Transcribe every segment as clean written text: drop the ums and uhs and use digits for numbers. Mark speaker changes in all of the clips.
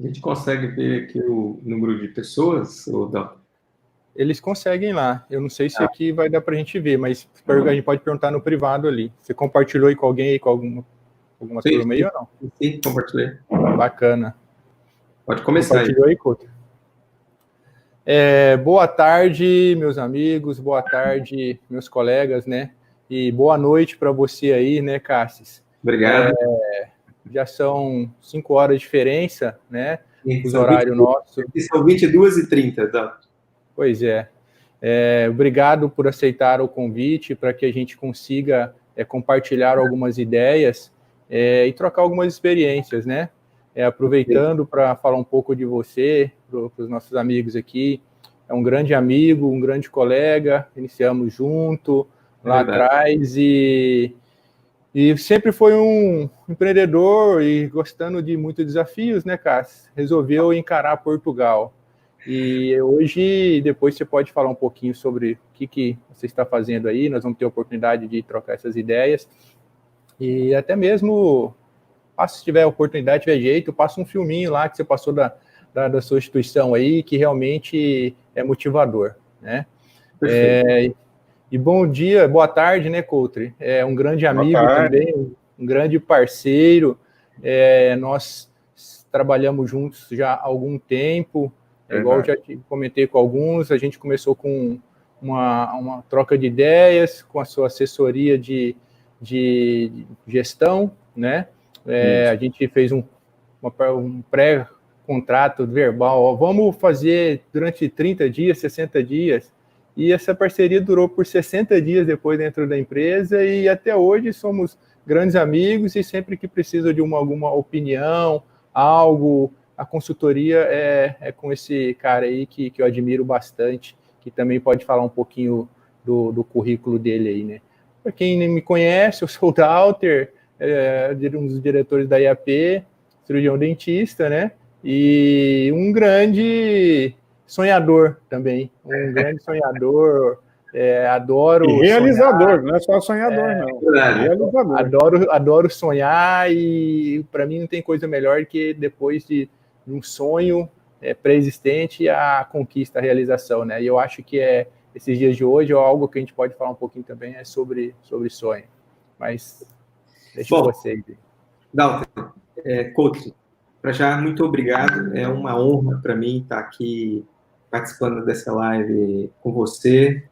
Speaker 1: A gente consegue ver aqui o número de pessoas, ou não?
Speaker 2: Eles conseguem lá. Eu não sei se aqui vai dar para a gente ver, mas a gente pode perguntar no privado ali. Você compartilhou aí com alguém, aí, com alguma turma aí ou não?
Speaker 1: Sim, compartilhei.
Speaker 2: Bacana.
Speaker 1: Pode começar aí.
Speaker 2: Compartilhou aí, Couto? Boa tarde, meus amigos, boa tarde, meus colegas, né? E boa noite para você aí, né, Cassis?
Speaker 1: Obrigado.
Speaker 2: Já são 5 horas de diferença, né?
Speaker 1: Os
Speaker 2: horário nosso.
Speaker 1: São 22h30, tá?
Speaker 2: Pois é. Obrigado por aceitar o convite para que a gente consiga compartilhar algumas ideias e trocar algumas experiências, né? Aproveitando para falar um pouco de você, para os nossos amigos aqui. É um grande amigo, um grande colega, iniciamos junto lá atrás e sempre foi um empreendedor e gostando de muitos desafios, né, Cássio? Resolveu encarar Portugal. E hoje, depois você pode falar um pouquinho sobre o que você está fazendo aí, nós vamos ter a oportunidade de trocar essas ideias. E até mesmo, se tiver oportunidade, tiver jeito, passa um filminho lá que você passou da sua instituição aí, que realmente é motivador, né? E bom dia, boa tarde, né, Coutre? É um grande amigo também, um grande parceiro. Nós trabalhamos juntos já há algum tempo, igual eu já comentei com alguns, a gente começou com uma troca de ideias, com a sua assessoria de gestão, né? A gente fez um pré-contrato verbal, ó, vamos fazer durante 30 dias, 60 dias, e essa parceria durou por 60 dias depois dentro da empresa, e até hoje somos grandes amigos, e sempre que precisa de alguma opinião, algo, a consultoria é com esse cara aí que eu admiro bastante, que também pode falar um pouquinho do currículo dele aí, né? Para quem nem me conhece, eu sou o Dalter, um dos diretores da IAP, cirurgião dentista, né? E um grande sonhador tambem, um grande sonhador, adoro
Speaker 3: e realizador,
Speaker 2: sonhar,
Speaker 3: não é só sonhador, não.
Speaker 2: Realizador. Adoro sonhar e para mim não tem coisa melhor que depois de um sonho pré-existente a conquista, a realização, né? E eu acho que esses dias de hoje, ou algo que a gente pode falar um pouquinho também sobre sonho. Mas deixa eu você.
Speaker 1: Dalton, Coutre, para já, muito obrigado. É uma honra para mim estar aqui participando dessa live com você,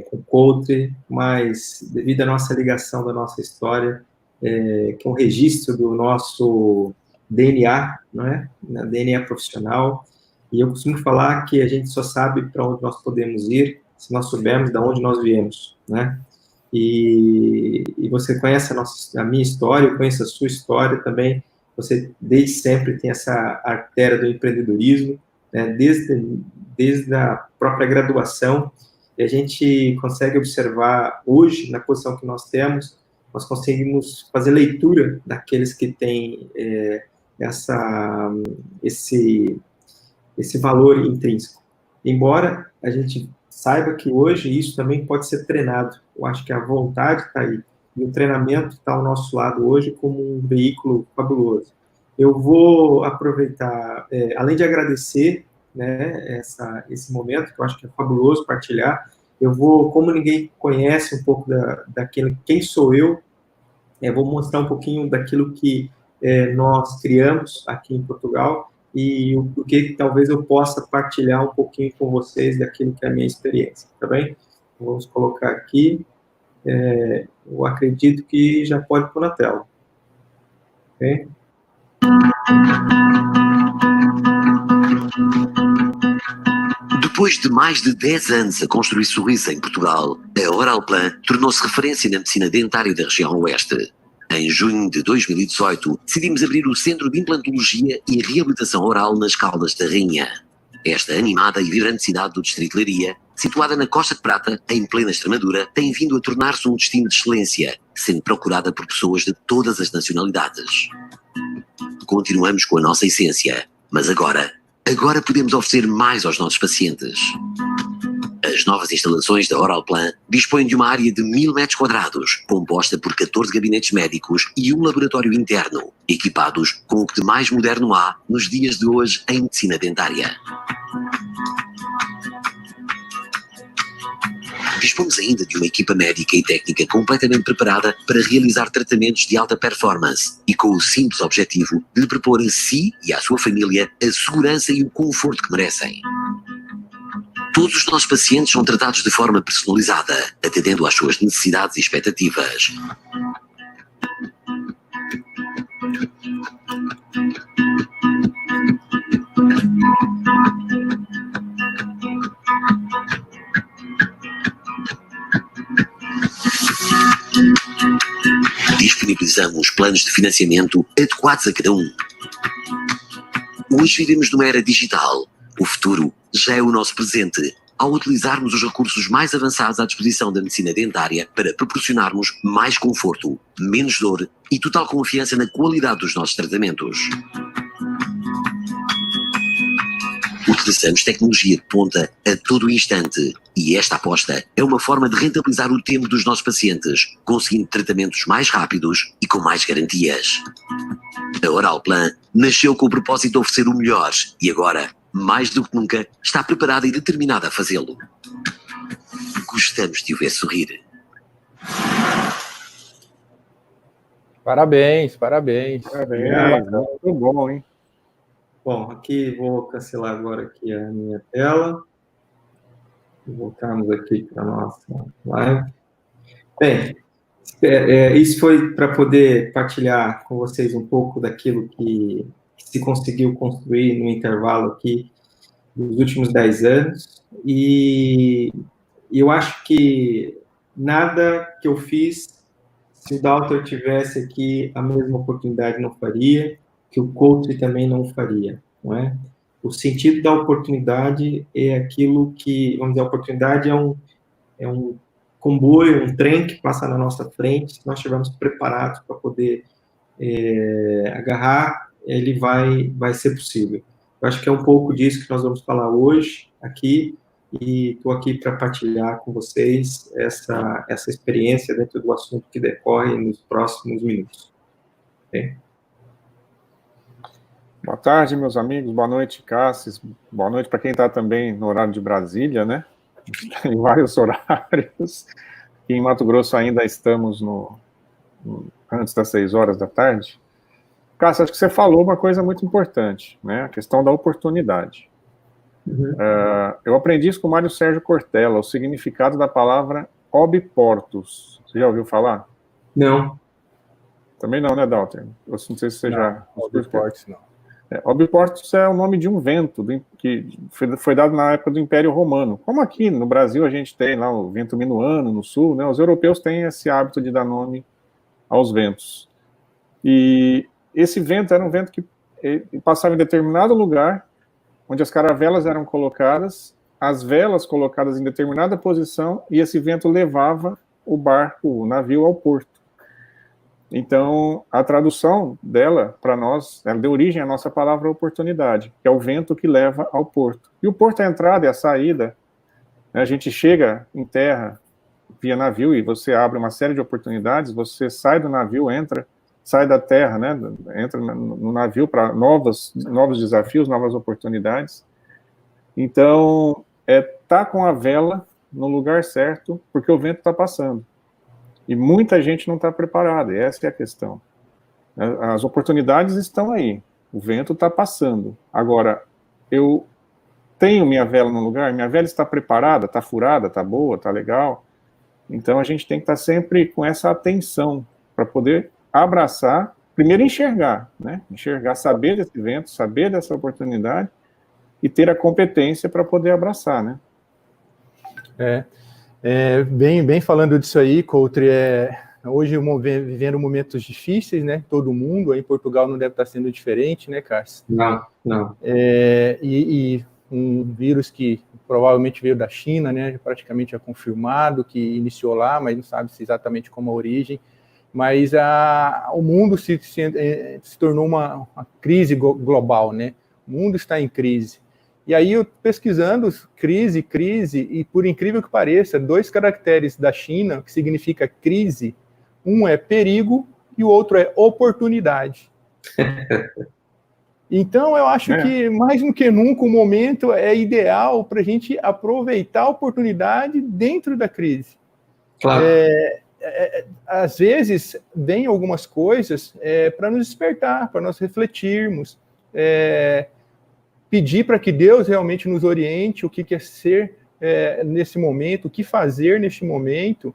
Speaker 1: com o Coutre, mas devido à nossa ligação, da nossa história, que é um registro do nosso DNA, não é? Na DNA profissional, e eu costumo falar que a gente só sabe para onde nós podemos ir se nós soubermos de onde nós viemos, né? E você conhece a minha história, eu conheço a sua história também. Você desde sempre tem essa artéria do empreendedorismo, né? Desde a própria graduação, e a gente consegue observar hoje, na posição que nós temos, nós conseguimos fazer leitura daqueles que têm esse valor intrínseco. Embora a gente saiba que hoje isso também pode ser treinado. Eu acho que a vontade está aí. E o treinamento está ao nosso lado hoje como um veículo fabuloso. Eu vou aproveitar, além de agradecer, né, esse momento, que eu acho que é fabuloso partilhar, eu vou, como ninguém conhece um pouco daquele, quem sou eu vou mostrar um pouquinho daquilo que nós criamos aqui em Portugal, e o que talvez eu possa partilhar um pouquinho com vocês daquilo que é a minha experiência, tá bem? Vamos colocar aqui, eu acredito que já pode pôr na tela, ok?
Speaker 4: Depois de mais de 10 anos a construir sorriso em Portugal, a Oralplan tornou-se referência na medicina dentária da região oeste. Em junho de 2018, decidimos abrir o Centro de Implantologia e Reabilitação Oral nas Caldas da Rainha. Esta animada e vibrante cidade do distrito de Leiria, situada na Costa de Prata, em plena Extremadura, tem vindo a tornar-se um destino de excelência, sendo procurada por pessoas de todas as nacionalidades. Continuamos com a nossa essência, mas agora podemos oferecer mais aos nossos pacientes. As novas instalações da Oralplan dispõem de uma área de 1000 metros quadrados, composta por 14 gabinetes médicos e um laboratório interno, equipados com o que de mais moderno há nos dias de hoje em medicina dentária. Dispomos ainda de uma equipa médica e técnica completamente preparada para realizar tratamentos de alta performance e com o simples objetivo de lhe propor a si e à sua família a segurança e o conforto que merecem. Todos os nossos pacientes são tratados de forma personalizada, atendendo às suas necessidades e expectativas. Disponibilizamos planos de financiamento adequados a cada um. Hoje vivemos numa era digital. O futuro já é o nosso presente, ao utilizarmos os recursos mais avançados à disposição da medicina dentária para proporcionarmos mais conforto, menos dor e total confiança na qualidade dos nossos tratamentos. Utilizamos tecnologia de ponta a todo instante e esta aposta é uma forma de rentabilizar o tempo dos nossos pacientes, conseguindo tratamentos mais rápidos e com mais garantias. A Oralplan nasceu com o propósito de oferecer o melhor e agora, mais do que nunca, está preparada e determinada a fazê-lo. Gostamos de o ver sorrir.
Speaker 2: Parabéns.
Speaker 3: Parabéns, muito bom, hein?
Speaker 1: Bom, aqui vou cancelar agora aqui a minha tela. Voltamos aqui para a nossa live. Bem, isso foi para poder partilhar com vocês um pouco daquilo que se conseguiu construir no intervalo aqui dos últimos 10 anos. E eu acho que nada que eu fiz, se o Dalton tivesse aqui a mesma oportunidade, não faria, que o coach também não faria, não é? O sentido da oportunidade é aquilo que, vamos dizer, a oportunidade é um comboio, um trem que passa na nossa frente, se nós estivermos preparados para poder agarrar, ele vai ser possível. Eu acho que é um pouco disso que nós vamos falar hoje aqui, e estou aqui para partilhar com vocês essa experiência dentro do assunto que decorre nos próximos minutos. Okay?
Speaker 3: Boa tarde, meus amigos. Boa noite, Cassis. Boa noite para quem está também no horário de Brasília, né? Em vários horários. E em Mato Grosso ainda estamos antes das 6 horas da tarde. Cassis, acho que você falou uma coisa muito importante, né? A questão da oportunidade. Uhum. Eu aprendi isso com o Mário Sérgio Cortella, o significado da palavra obiportus. Você já ouviu falar?
Speaker 1: Não.
Speaker 3: Também não, né, Dalton? Eu não sei se você já...
Speaker 2: Obiportus, não.
Speaker 3: Obiportus é o nome de um vento que foi dado na época do Império Romano. Como aqui no Brasil a gente tem lá o vento minuano no sul, né? Os europeus têm esse hábito de dar nome aos ventos. E esse vento era um vento que passava em determinado lugar, onde as caravelas eram colocadas, as velas colocadas em determinada posição, e esse vento levava o barco, o navio, ao porto. Então, a tradução dela, para nós, ela deu origem à nossa palavra oportunidade, que é o vento que leva ao porto. E o porto é a entrada e a saída, né? A gente chega em terra via navio e você abre uma série de oportunidades, você sai do navio, sai da terra, né? Entra no navio para novos desafios, novas oportunidades. Então, tá com a vela no lugar certo, porque o vento está passando. E muita gente não está preparada, essa é a questão. As oportunidades estão aí, o vento está passando. Agora, eu tenho minha vela no lugar, minha vela está preparada, está furada, está boa, está legal. Então, a gente tem que estar sempre com essa atenção para poder abraçar, primeiro enxergar, né? Enxergar, saber desse vento, saber dessa oportunidade e ter a competência para poder abraçar, né?
Speaker 2: Bem falando disso aí, Coutri, hoje vivendo momentos difíceis, né? Todo mundo, aí em Portugal não deve estar sendo diferente, né, Cássio?
Speaker 1: Não.
Speaker 2: E um vírus que provavelmente veio da China, né? Praticamente é confirmado que iniciou lá, mas não sabe se exatamente como a origem. Mas o mundo se tornou uma crise global, né? O mundo está em crise. E aí, eu pesquisando crise, e por incrível que pareça, 2 caracteres da China, que significa crise, um é perigo e o outro é oportunidade. Então, eu acho que, mais do que nunca, o momento é ideal para a gente aproveitar a oportunidade dentro da crise.
Speaker 1: Claro.
Speaker 2: Às vezes, vem algumas coisas para nos despertar, para nós refletirmos, pedir para que Deus realmente nos oriente o que é ser nesse momento, o que fazer neste momento.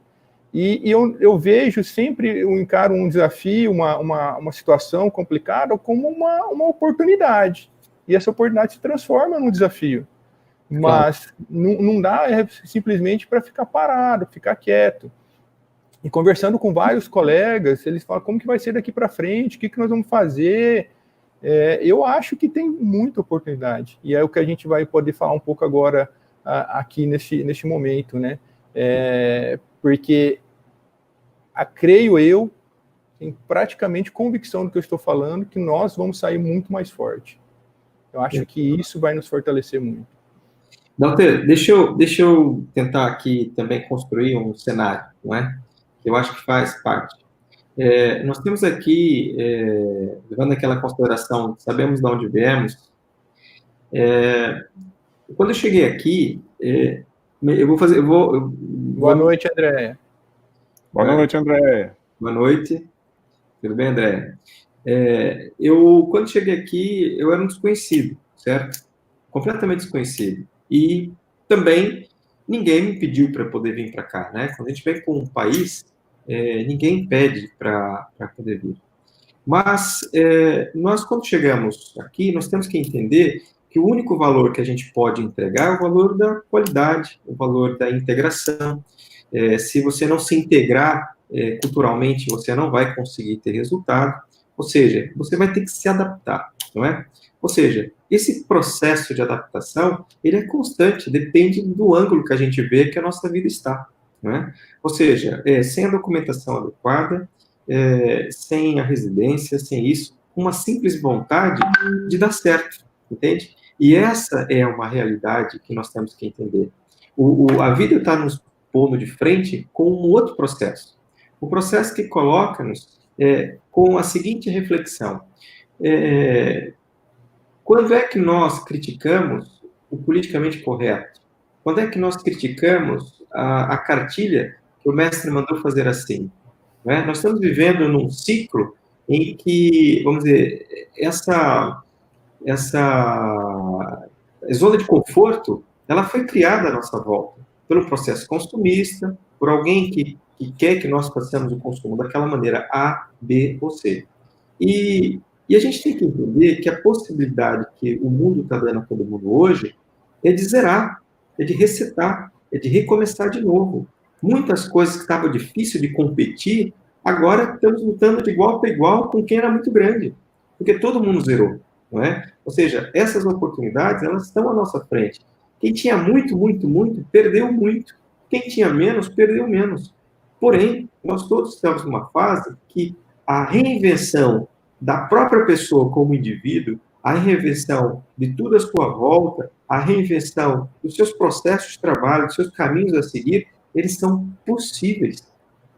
Speaker 2: E eu vejo sempre, eu encaro um desafio, uma situação complicada como uma oportunidade. E essa oportunidade se transforma num desafio. Mas não dá simplesmente para ficar parado, ficar quieto. E conversando com vários colegas, eles falam como que vai ser daqui para frente, o que nós vamos fazer. Eu acho que tem muita oportunidade. E é o que a gente vai poder falar um pouco agora aqui neste momento, né? Porque creio eu, tenho praticamente convicção do que eu estou falando, que nós vamos sair muito mais forte. Eu acho que isso vai nos fortalecer muito.
Speaker 1: Dalter, deixa eu tentar aqui também construir um cenário, não é? Que eu acho que faz parte. Nós temos aqui, levando aquela consideração, sabemos de onde viemos. Quando eu cheguei aqui,
Speaker 2: Boa noite, André.
Speaker 3: Boa noite, André.
Speaker 1: Boa noite. Tudo bem, André? Quando cheguei aqui, eu era um desconhecido, certo? Completamente desconhecido. E também ninguém me pediu para poder vir para cá, né? Quando a gente vem para um país, ninguém pede para poder vir. Mas nós, quando chegamos aqui, nós temos que entender que o único valor que a gente pode entregar é o valor da qualidade, o valor da integração. Se você não se integrar culturalmente, você não vai conseguir ter resultado. Ou seja, você vai ter que se adaptar, não é? Ou seja, esse processo de adaptação, ele é constante, depende do ângulo que a gente vê que a nossa vida está, não é? Ou seja, sem a documentação adequada, sem a residência, sem isso, uma simples vontade de dar certo, entende? E essa é uma realidade que nós temos que entender. A vida está nos pondo de frente com um outro processo. O processo que coloca-nos com a seguinte reflexão. Quando é que nós criticamos o politicamente correto? Quando é que nós criticamos a cartilha que o mestre mandou fazer assim? Né? Nós estamos vivendo num ciclo em que, vamos dizer, essa zona de conforto, ela foi criada à nossa volta pelo processo consumista, por alguém que quer que nós façamos o consumo daquela maneira A, B ou C. E a gente tem que entender que a possibilidade que o mundo está dando a todo mundo hoje é de zerar, é de resetar, é de recomeçar de novo. Muitas coisas que estavam difíceis de competir, agora estamos lutando de igual para igual com quem era muito grande, porque todo mundo zerou, não é? Ou seja, essas oportunidades, elas estão à nossa frente. Quem tinha muito, muito, muito, perdeu muito. Quem tinha menos, perdeu menos. Porém, nós todos estamos numa fase que a reinvenção da própria pessoa como indivíduo, a reinvenção de tudo à sua volta, a reinvenção dos seus processos de trabalho, dos seus caminhos a seguir, eles são possíveis.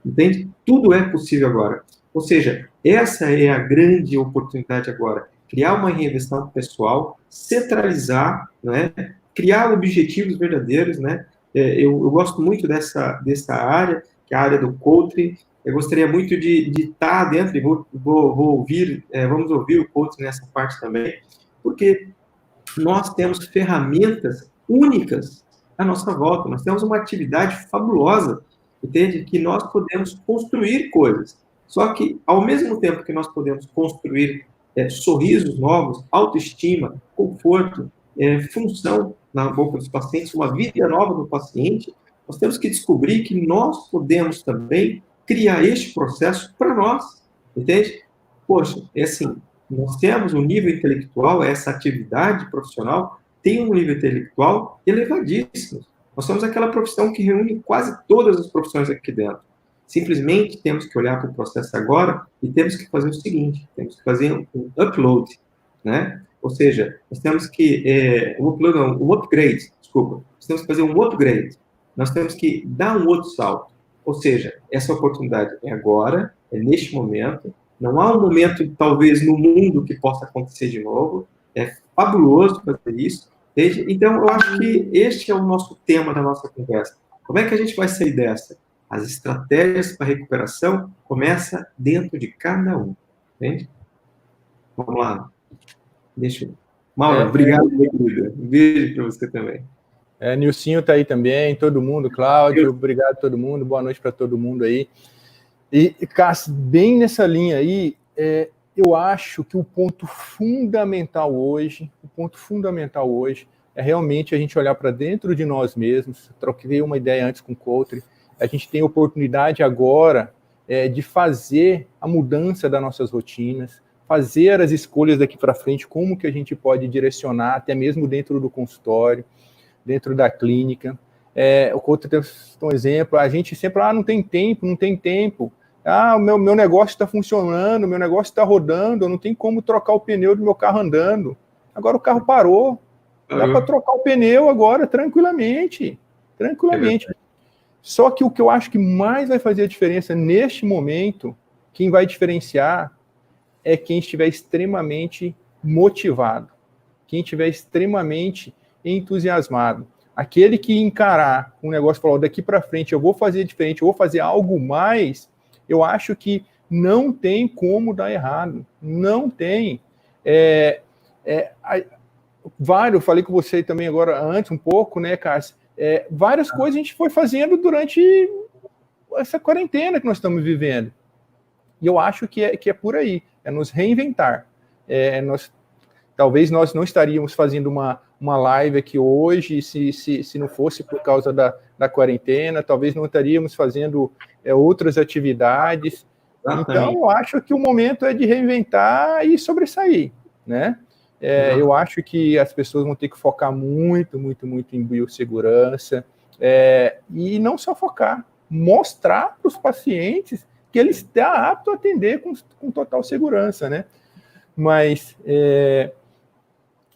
Speaker 1: Entende? Tudo é possível agora. Ou seja, essa é a grande oportunidade agora. Criar uma reinvenção pessoal, centralizar, né? Criar objetivos verdadeiros, né? Eu gosto muito dessa área, que é a área do coaching. Eu gostaria muito de estar dentro, e vou ouvir, vamos ouvir o coaching nessa parte também, porque nós temos ferramentas únicas à nossa volta, nós temos uma atividade fabulosa, entende? Que nós podemos construir coisas. Só que, ao mesmo tempo que nós podemos construir sorrisos novos, autoestima, conforto, função na boca dos pacientes, uma vida nova do paciente, nós temos que descobrir que nós podemos também criar este processo para nós, entende? Poxa, é assim, nós temos um nível intelectual, essa atividade profissional tem um nível intelectual elevadíssimo. Nós somos aquela profissão que reúne quase todas as profissões aqui dentro. Simplesmente temos que olhar para o processo agora e temos que fazer o seguinte, temos que fazer um upload, né? Ou seja, nós temos que, um upgrade, desculpa, nós temos que fazer um upgrade, nós temos que dar um outro salto. Ou seja, essa oportunidade é agora, é neste momento, não há um momento, talvez, no mundo que possa acontecer de novo, é fabuloso fazer isso. Então, eu acho que este é o nosso tema da nossa conversa. Como é que a gente vai sair dessa? As estratégias para recuperação começam dentro de cada um. Entende? Vamos lá. Deixa eu... Mauro, obrigado, meu querido. Um beijo para você também.
Speaker 2: Nilcinho está aí também, todo mundo, Cláudio, obrigado a todo mundo, boa noite para todo mundo aí. E, Cássio, bem nessa linha aí, eu acho que o ponto fundamental hoje é realmente a gente olhar para dentro de nós mesmos. Troquei uma ideia antes com o Coulter. A gente tem a oportunidade agora de fazer a mudança das nossas rotinas, fazer as escolhas daqui para frente, como que a gente pode direcionar, até mesmo dentro do consultório, dentro da clínica. O Coulter tem um exemplo, a gente sempre, não tem tempo. O meu negócio está funcionando, meu negócio está rodando, eu não tenho como trocar o pneu do meu carro andando. Agora o carro parou, dá para trocar o pneu agora tranquilamente. Só que o que eu acho que mais vai fazer a diferença neste momento, quem vai diferenciar é quem estiver extremamente motivado, quem estiver extremamente entusiasmado. Aquele que encarar um negócio e falar, daqui para frente eu vou fazer diferente, eu vou fazer algo mais, eu acho que não tem como dar errado. Não tem. Eu falei com você também agora, antes um pouco, né, Cássio? Várias coisas a gente foi fazendo durante essa quarentena que nós estamos vivendo. E eu acho que é por aí, é nos reinventar. Talvez nós não estaríamos fazendo uma live aqui hoje se não fosse por causa da quarentena, talvez não estaríamos fazendo outras atividades. Então, eu acho que o momento é de reinventar e sobressair, né? Eu acho que as pessoas vão ter que focar muito em biossegurança, e não só focar, mostrar para os pacientes que ele está apto a atender com total segurança, né? Mas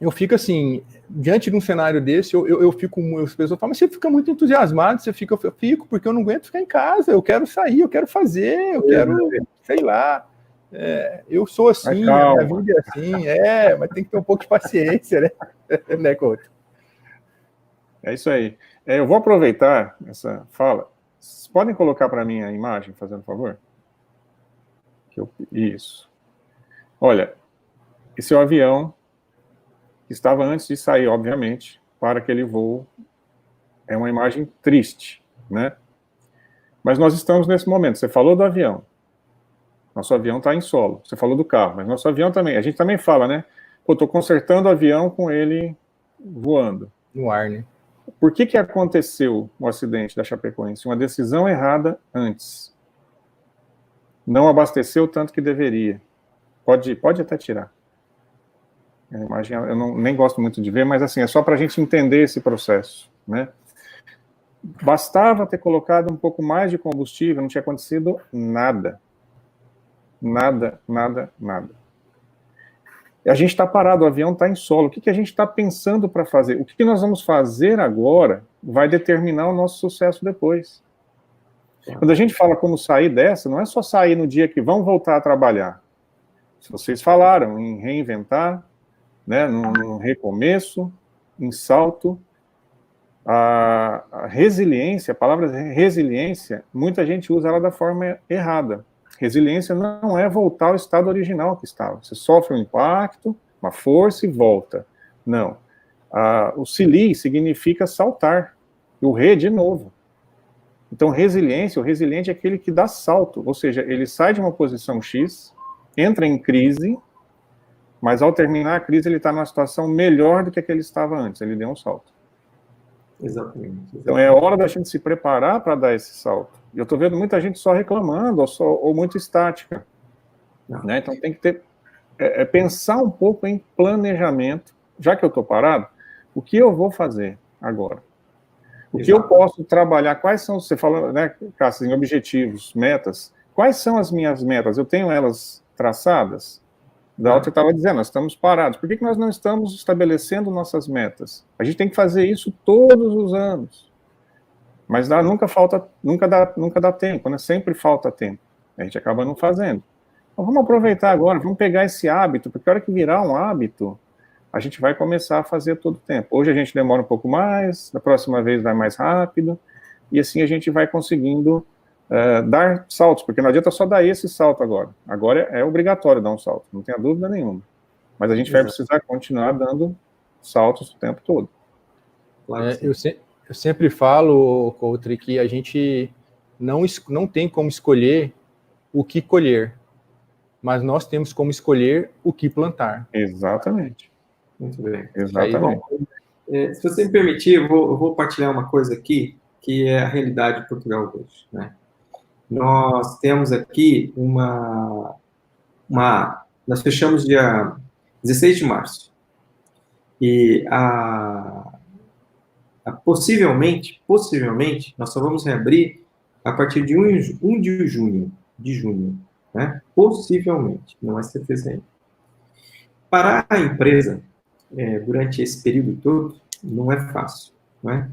Speaker 2: eu fico assim, diante de um cenário desse, eu fico, as pessoas falam, mas você fica muito entusiasmado, eu fico, porque eu não aguento ficar em casa, eu quero sair, eu quero fazer, eu quero, sei lá, eu sou assim, a minha vida é assim, mas tem que ter um pouco de paciência, né? Né, Couto?
Speaker 3: É isso aí. Eu vou aproveitar essa fala. Vocês podem colocar para mim a imagem, fazendo favor? Isso. Olha, esse é o avião que estava antes de sair, obviamente, para aquele voo. É uma imagem triste, né? Mas nós estamos nesse momento. Você falou do avião. Nosso avião está em solo. Você falou do carro, mas nosso avião também. A gente também fala, né? Estou consertando o avião com ele voando.
Speaker 2: No ar, né?
Speaker 3: Por que aconteceu o acidente da Chapecoense? Uma decisão errada antes. Não abasteceu tanto que deveria. Pode até tirar. A imagem, eu nem gosto muito de ver, mas assim, é só para a gente entender esse processo, né? Bastava ter colocado um pouco mais de combustível, não tinha acontecido nada. Nada. E a gente está parado, o avião está em solo. O que a gente está pensando para fazer? O que nós vamos fazer agora vai determinar o nosso sucesso depois. Quando a gente fala como sair dessa, não é só sair no dia que vão voltar a trabalhar. Se vocês falaram em reinventar, né, num recomeço, em salto, a resiliência, a palavra resiliência, muita gente usa ela da forma errada. Resiliência não é voltar ao estado original que estava. Você sofre um impacto, uma força e volta. Não. O sili significa saltar. E o re de novo. Então, o resiliente é aquele que dá salto. Ou seja, ele sai de uma posição X, entra em crise, mas ao terminar a crise ele está numa situação melhor do que a que ele estava antes. Ele deu um salto.
Speaker 1: Exatamente.
Speaker 3: Então, é hora da gente se preparar para dar esse salto. E eu estou vendo muita gente só reclamando, ou muito estática. Né? Então, tem que ter... pensar um pouco em planejamento. Já que eu estou parado, o que eu vou fazer agora? O que eu posso trabalhar? Quais são... Você falou, né, Cássio, em objetivos, metas. Quais são as minhas metas? Eu tenho elas traçadas? Dalton estava dizendo, nós estamos parados. Por que nós não estamos estabelecendo nossas metas? A gente tem que fazer isso todos os anos. Mas nunca dá tempo, né? Sempre falta tempo. A gente acaba não fazendo. Então vamos aproveitar agora, vamos pegar esse hábito, porque a hora que virar um hábito, a gente vai começar a fazer todo o tempo. Hoje a gente demora um pouco mais, da próxima vez vai mais rápido, e assim a gente vai conseguindo dar saltos, porque não adianta só dar esse salto agora. Agora é obrigatório dar um salto, não tenha dúvida nenhuma. Mas a gente vai precisar continuar dando saltos o tempo todo.
Speaker 2: Eu sempre falo, Coutri, que a gente não tem como escolher o que colher, mas nós temos como escolher o que plantar.
Speaker 3: Exatamente.
Speaker 1: Muito bem.
Speaker 3: Exatamente.
Speaker 1: Se você me permitir, eu vou partilhar uma coisa aqui, que é a realidade de Portugal hoje, né? Nós temos aqui nós fechamos dia 16 de março, e possivelmente, nós só vamos reabrir a partir de 1 de junho, né? Possivelmente, não é certeza ainda. Para a empresa, durante esse período todo, não é fácil, não é?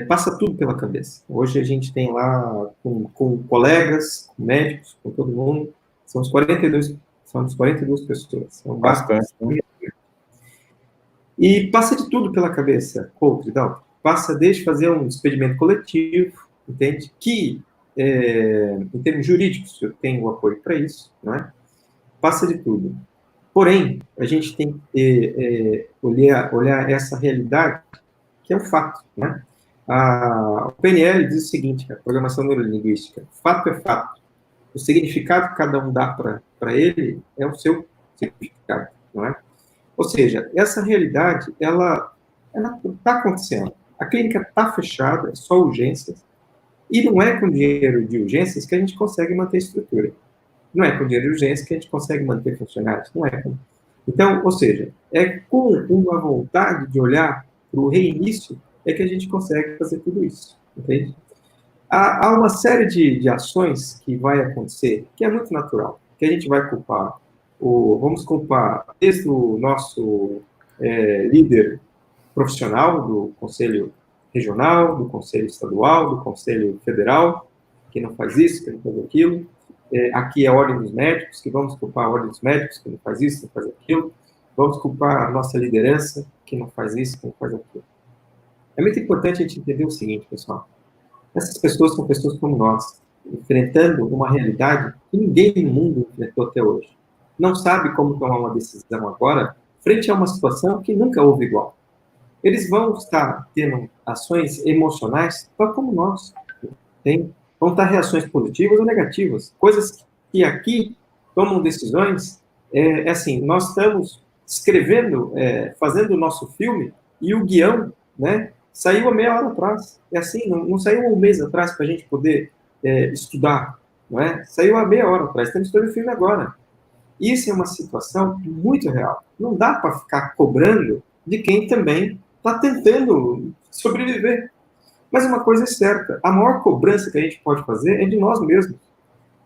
Speaker 1: Passa tudo pela cabeça. Hoje a gente tem lá, com colegas, com médicos, com todo mundo, somos 42 pessoas. É um
Speaker 3: bastante.
Speaker 1: E passa de tudo pela cabeça, Coutri, passa desde fazer um despedimento coletivo, entende? Que, em termos jurídicos, eu tenho o apoio para isso, não é? Passa de tudo. Porém, a gente tem que olhar essa realidade, que é um fato, né? O PNL diz o seguinte, a programação neurolinguística: fato é fato. O significado que cada um dá para ele é o seu significado, não é? Ou seja, essa realidade, ela está acontecendo. A clínica está fechada, é só urgências, e não é com dinheiro de urgências que a gente consegue manter a estrutura. Não é com dinheiro de urgências que a gente consegue manter funcionários, não é. Então, ou seja, é com uma vontade de olhar para o reinício é que a gente consegue fazer tudo isso, entende? Há uma série de ações que vai acontecer, que é muito natural, que a gente vai culpar. Vamos culpar desde o nosso líder profissional do Conselho Regional, do Conselho Estadual, do Conselho Federal, que não faz isso, que não faz aquilo. Aqui é a Ordem dos Médicos, que vamos culpar a Ordem dos Médicos, que não faz isso, que não faz aquilo. Vamos culpar a nossa liderança, que não faz isso, que não faz aquilo. É muito importante a gente entender o seguinte, pessoal. Essas pessoas são pessoas como nós, enfrentando uma realidade que ninguém no mundo enfrentou até hoje. Não sabe como tomar uma decisão agora, frente a uma situação que nunca houve igual. Eles vão estar tendo ações emocionais, tal como nós. Vão estar reações positivas ou negativas. Coisas que aqui tomam decisões, assim, nós estamos escrevendo, fazendo o nosso filme, e o guião, né, saiu há meia hora atrás. É assim, não saiu um mês atrás para a gente poder estudar, não é? Saiu há meia hora atrás, estamos estudando o filme agora. Isso é uma situação muito real. Não dá para ficar cobrando de quem também está tentando sobreviver. Mas uma coisa é certa, a maior cobrança que a gente pode fazer é de nós mesmos.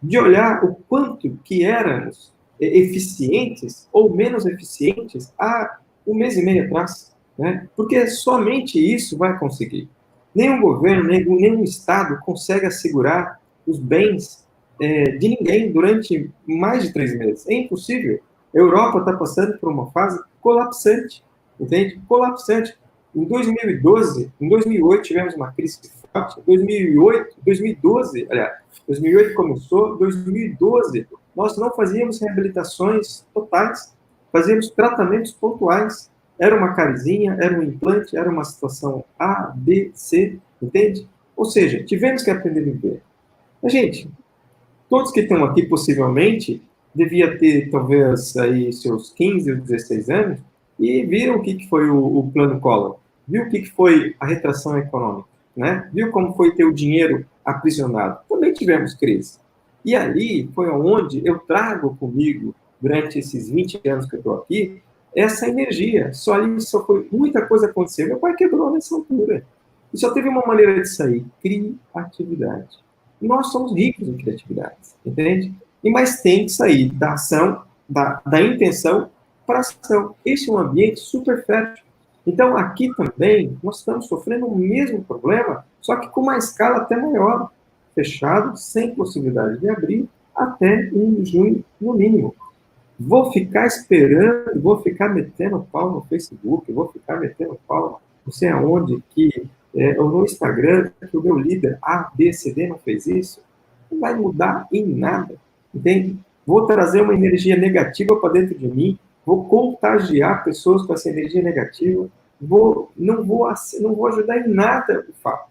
Speaker 1: De olhar o quanto que éramos eficientes ou menos eficientes há um mês e meio atrás. Né? Porque somente isso vai conseguir. Nenhum governo, nenhum Estado consegue assegurar os bens de ninguém durante mais de 3 meses. É impossível. A Europa está passando por uma fase colapsante. Entende? Colapsante. Em 2008 tivemos uma crise forte. 2012 começou, 2012 nós não fazíamos reabilitações totais, fazíamos tratamentos pontuais. Era uma carizinha, era um implante, era uma situação A, B, C, entende? Ou seja, tivemos que aprender a viver. Mas, gente, todos que estão aqui, possivelmente, devia ter, talvez, aí seus 15 ou 16 anos, e viram o que foi o plano Collor, viu o que foi a retração econômica, né? Viu como foi ter o dinheiro aprisionado. Também tivemos crise. E ali foi onde eu trago comigo, durante esses 20 anos que eu estou aqui, essa energia. Só foi muita coisa aconteceu. Meu pai quebrou nessa altura. E só teve uma maneira de sair: criatividade. E nós somos ricos em criatividade, entende? Mas tem que sair da ação da intenção para a ação. Esse é um ambiente super fértil. Então, aqui também, nós estamos sofrendo o mesmo problema, só que com uma escala até maior, fechado, sem possibilidade de abrir, até em junho, no mínimo. Vou ficar esperando, vou ficar metendo pau no Facebook, vou ficar metendo pau não sei aonde, ou no Instagram, que o meu líder A, B, C, D não fez isso. Não vai mudar em nada, entende? Vou trazer uma energia negativa para dentro de mim, vou contagiar pessoas com essa energia negativa, não vou ajudar em nada o fato.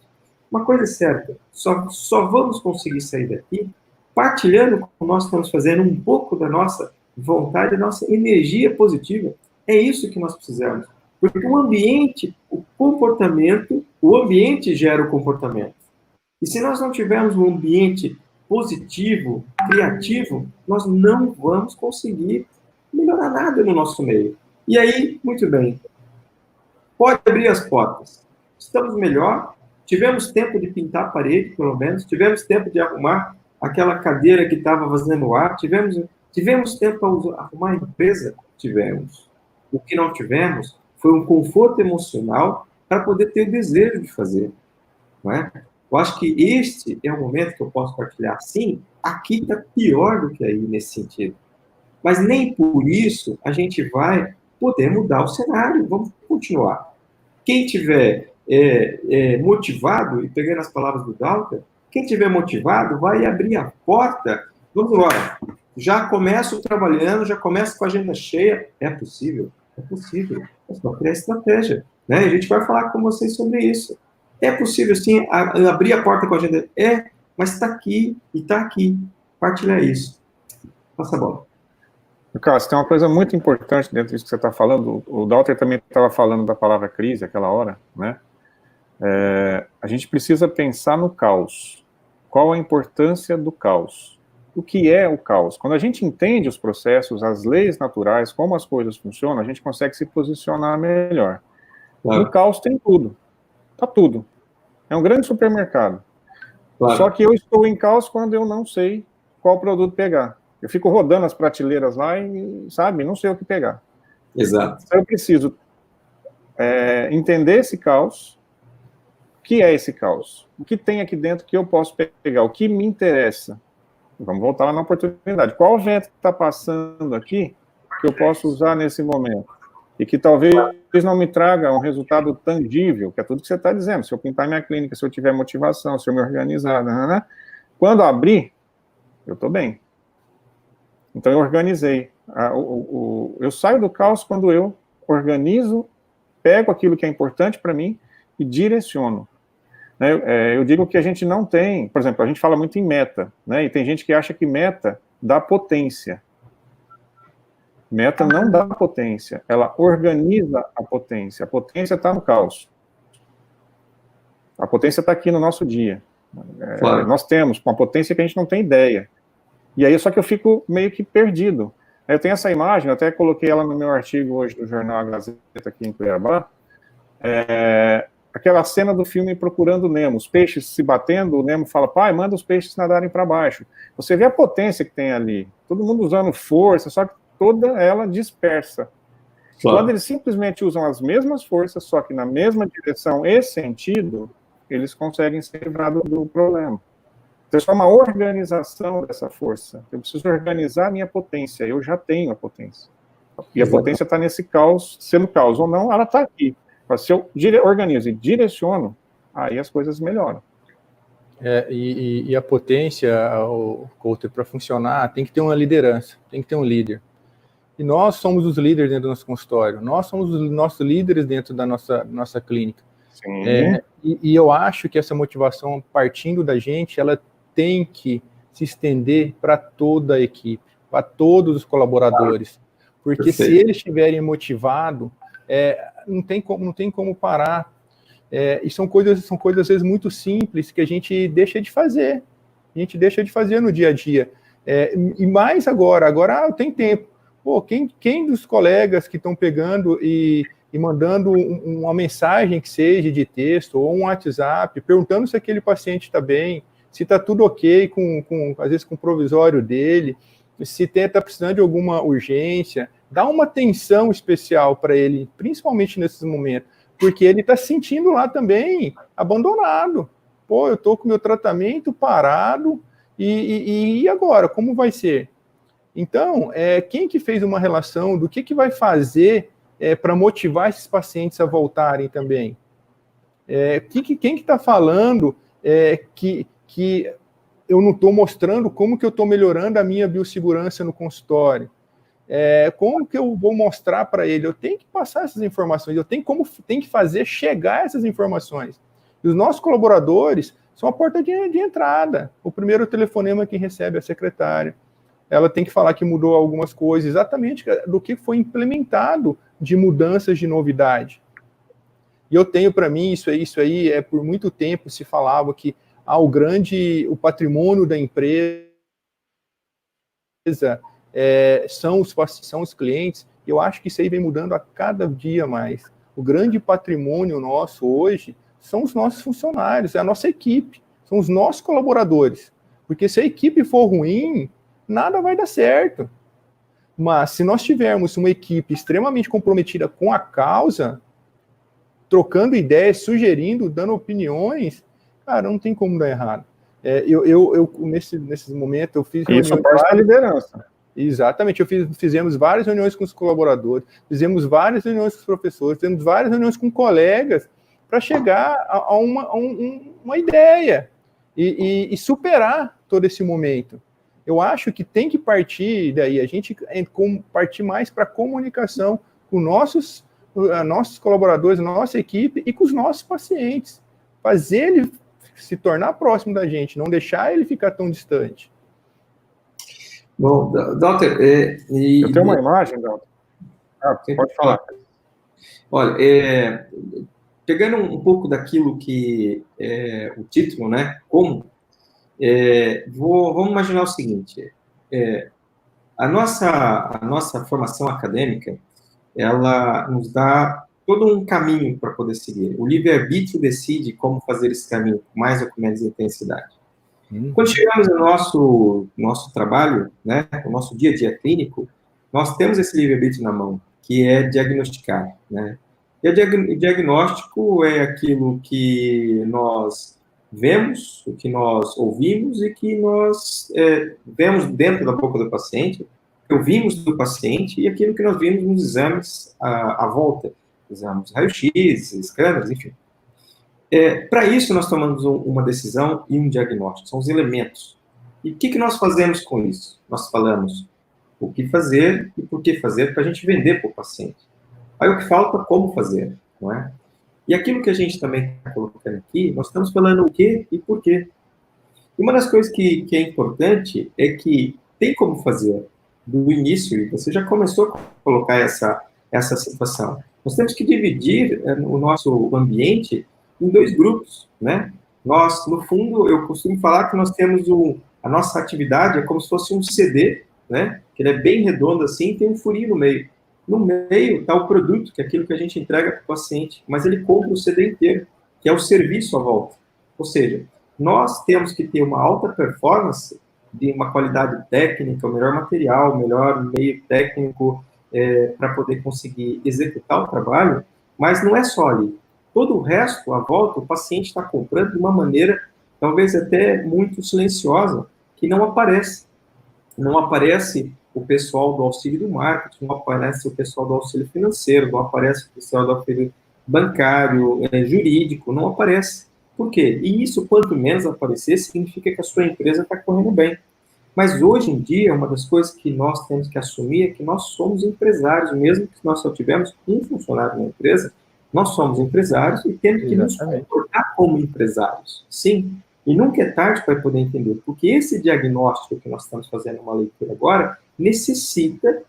Speaker 1: Uma coisa é certa, só vamos conseguir sair daqui partilhando como nós estamos fazendo um pouco da nossa vontade, da nossa energia positiva. É isso que nós precisamos. Porque o ambiente, o ambiente gera o comportamento. E se nós não tivermos um ambiente positivo, criativo, nós não vamos conseguir melhorar nada no nosso meio. E aí, muito bem, pode abrir as portas. Estamos melhor, tivemos tempo de pintar a parede, pelo menos, tivemos tempo de arrumar aquela cadeira que estava vazando o ar, tivemos tempo para arrumar a empresa? Tivemos. O que não tivemos foi um conforto emocional para poder ter o desejo de fazer. Não é? Eu acho que este é o momento que eu posso partilhar. Sim, aqui está pior do que aí nesse sentido. Mas nem por isso a gente vai poder mudar o cenário. Vamos continuar. Quem tiver motivado, e pegando as palavras do Dalton, quem tiver motivado vai abrir a porta. Vamos embora. Já começo trabalhando, já começo com a agenda cheia. É possível? É possível. É só criar estratégia. Né? A gente vai falar com vocês sobre isso. É possível, sim, abrir a porta com a agenda? Mas está aqui e está aqui. Partilhar isso. Passa a bola.
Speaker 3: Carlos, tem uma coisa muito importante dentro disso que você está falando. O Dalton também estava falando da palavra crise aquela hora, né? A gente precisa pensar no caos. Qual a importância do caos? O que é o caos? Quando a gente entende os processos, as leis naturais, como as coisas funcionam, a gente consegue se posicionar melhor. Claro. No caos tem tudo. Tá tudo. É um grande supermercado. Claro. Só que eu estou em caos quando eu não sei qual produto pegar. Eu fico rodando as prateleiras lá e, sabe, não sei o que pegar.
Speaker 1: Exato.
Speaker 3: Então eu preciso entender esse caos. O que é esse caos? O que tem aqui dentro que eu posso pegar? O que me interessa? Vamos voltar lá na oportunidade. Qual vento está passando aqui que eu posso usar nesse momento? E que talvez não me traga um resultado tangível, que é tudo que você está dizendo. Se eu pintar minha clínica, se eu tiver motivação, se eu me organizar, né? Quando abrir, eu estou bem. Então, eu organizei. Eu saio do caos quando eu organizo, pego aquilo que é importante para mim e direciono. Eu digo que a gente não tem, por exemplo, a gente fala muito em meta, né? E tem gente que acha que meta dá potência. Meta não dá potência, ela organiza a potência. A potência está no caos. A potência está aqui no nosso dia. Claro. Nós temos uma potência que a gente não tem ideia. E aí, só que eu fico meio que perdido. Eu tenho essa imagem, eu até coloquei ela no meu artigo hoje do Jornal A Gazeta aqui em Cuiabá. Aquela cena do filme Procurando Nemo, os peixes se batendo, o Nemo fala, pai, manda os peixes nadarem para baixo. Você vê a potência que tem ali, todo mundo usando força, só que toda ela dispersa. Claro. Quando eles simplesmente usam as mesmas forças, só que na mesma direção e sentido, eles conseguem se livrar do problema. Então, isso é uma organização dessa força. Eu preciso organizar a minha potência, eu já tenho a potência. E a potência está nesse caos, sendo caos ou não, ela está aqui. Se eu organizo e direciono, aí as coisas melhoram.
Speaker 2: E a potência, o Coulter, para funcionar, tem que ter uma liderança, tem que ter um líder. E nós somos os líderes dentro do nosso consultório, nós somos os nossos líderes dentro da nossa clínica. E eu acho que essa motivação, partindo da gente, ela tem que se estender para toda a equipe, para todos os colaboradores. Porque Perfeito. Se eles estiverem motivados, não tem como parar. E são coisas, às vezes, muito simples que a gente deixa de fazer. A gente deixa de fazer no dia a dia. E mais agora eu tenho tempo. Pô, quem dos colegas que estão pegando e mandando uma mensagem que seja de texto ou um WhatsApp, perguntando se aquele paciente está bem, se está tudo ok, às vezes com o provisório dele, se está precisando de alguma urgência, dá uma atenção especial para ele, principalmente nesses momentos, porque ele está se sentindo lá também abandonado. Pô, eu estou com meu tratamento parado, e agora? Como vai ser? Então, quem que fez uma relação do que vai fazer para motivar esses pacientes a voltarem também? Quem que está falando que eu não estou mostrando como que eu estou melhorando a minha biossegurança no consultório? Como que eu vou mostrar para ele? Eu tenho que passar essas informações, eu tenho que fazer chegar essas informações. E os nossos colaboradores são a porta de entrada. O primeiro telefonema que recebe é a secretária. Ela tem que falar que mudou algumas coisas, exatamente do que foi implementado de mudanças de novidade. E eu tenho para mim, isso aí, por muito tempo se falava que o patrimônio da empresa são os clientes. Eu acho que isso aí vem mudando a cada dia mais. O grande patrimônio nosso hoje são os nossos funcionários, é a nossa equipe, são os nossos colaboradores. Porque se a equipe for ruim, nada vai dar certo. Mas se nós tivermos uma equipe extremamente comprometida com a causa, trocando ideias, sugerindo, dando opiniões, cara, não tem como dar errado. Nesses momentos, eu fiz...
Speaker 3: Isso parte da liderança.
Speaker 2: Exatamente, fizemos várias reuniões com os colaboradores, fizemos várias reuniões com os professores, fizemos várias reuniões com colegas, para chegar a uma ideia e superar todo esse momento. Eu acho que tem que partir daí, a gente partir mais para a comunicação com nossos colaboradores, nossa equipe e com os nossos pacientes. Fazer ele se tornar próximo da gente, não deixar ele ficar tão distante.
Speaker 1: Bom, Doutor...
Speaker 3: Eu tenho uma imagem, Doutor. Pode falar.
Speaker 1: Olha, pegando um pouco daquilo que é o título, né? Como? Vamos imaginar o seguinte: a nossa formação acadêmica, ela nos dá todo um caminho para poder seguir. O livre-arbítrio decide como fazer esse caminho, com mais ou com menos intensidade. Quando chegamos no nosso trabalho, né, o nosso dia a dia clínico, nós temos esse livre-arbítrio na mão, que é diagnosticar, né? E o diagnóstico é aquilo que nós vemos, o que nós ouvimos e que nós vemos dentro da boca do paciente, ouvimos do paciente e aquilo que nós vimos nos exames à volta, exames raio-x, escâneros, enfim. Para isso, nós tomamos uma decisão e um diagnóstico, são os elementos. E o que nós fazemos com isso? Nós falamos o que fazer e por que fazer para a gente vender para o paciente. Aí o que falta, como fazer, não é? E aquilo que a gente também está colocando aqui, nós estamos falando o que e por quê. E uma das coisas que é importante é que tem como fazer do início, e você já começou a colocar essa situação. Nós temos que dividir o nosso ambiente em dois grupos, né? Nós, no fundo, eu costumo falar que nós temos a nossa atividade é como se fosse um CD, né? Que ele é bem redondo assim, tem um furinho no meio. No meio está o produto, que é aquilo que a gente entrega para o paciente, mas ele compra o CD inteiro, que é o serviço à volta. Ou seja, nós temos que ter uma alta performance de uma qualidade técnica, o melhor material, o melhor meio técnico para poder conseguir executar o trabalho, mas não é só ali. Todo o resto, à volta, o paciente está comprando de uma maneira, talvez até muito silenciosa, que não aparece. Não aparece o pessoal do auxílio do marketing, não aparece o pessoal do auxílio financeiro, não aparece o pessoal do auxílio bancário, jurídico, não aparece. Por quê? E isso, quanto menos aparecer, significa que a sua empresa está correndo bem. Mas hoje em dia, uma das coisas que nós temos que assumir é que nós somos empresários, mesmo que nós só tivermos um funcionário na empresa, nós somos empresários e temos que nos comportar como empresários. Sim, e nunca é tarde para poder entender, porque esse diagnóstico que nós estamos fazendo uma leitura agora, necessita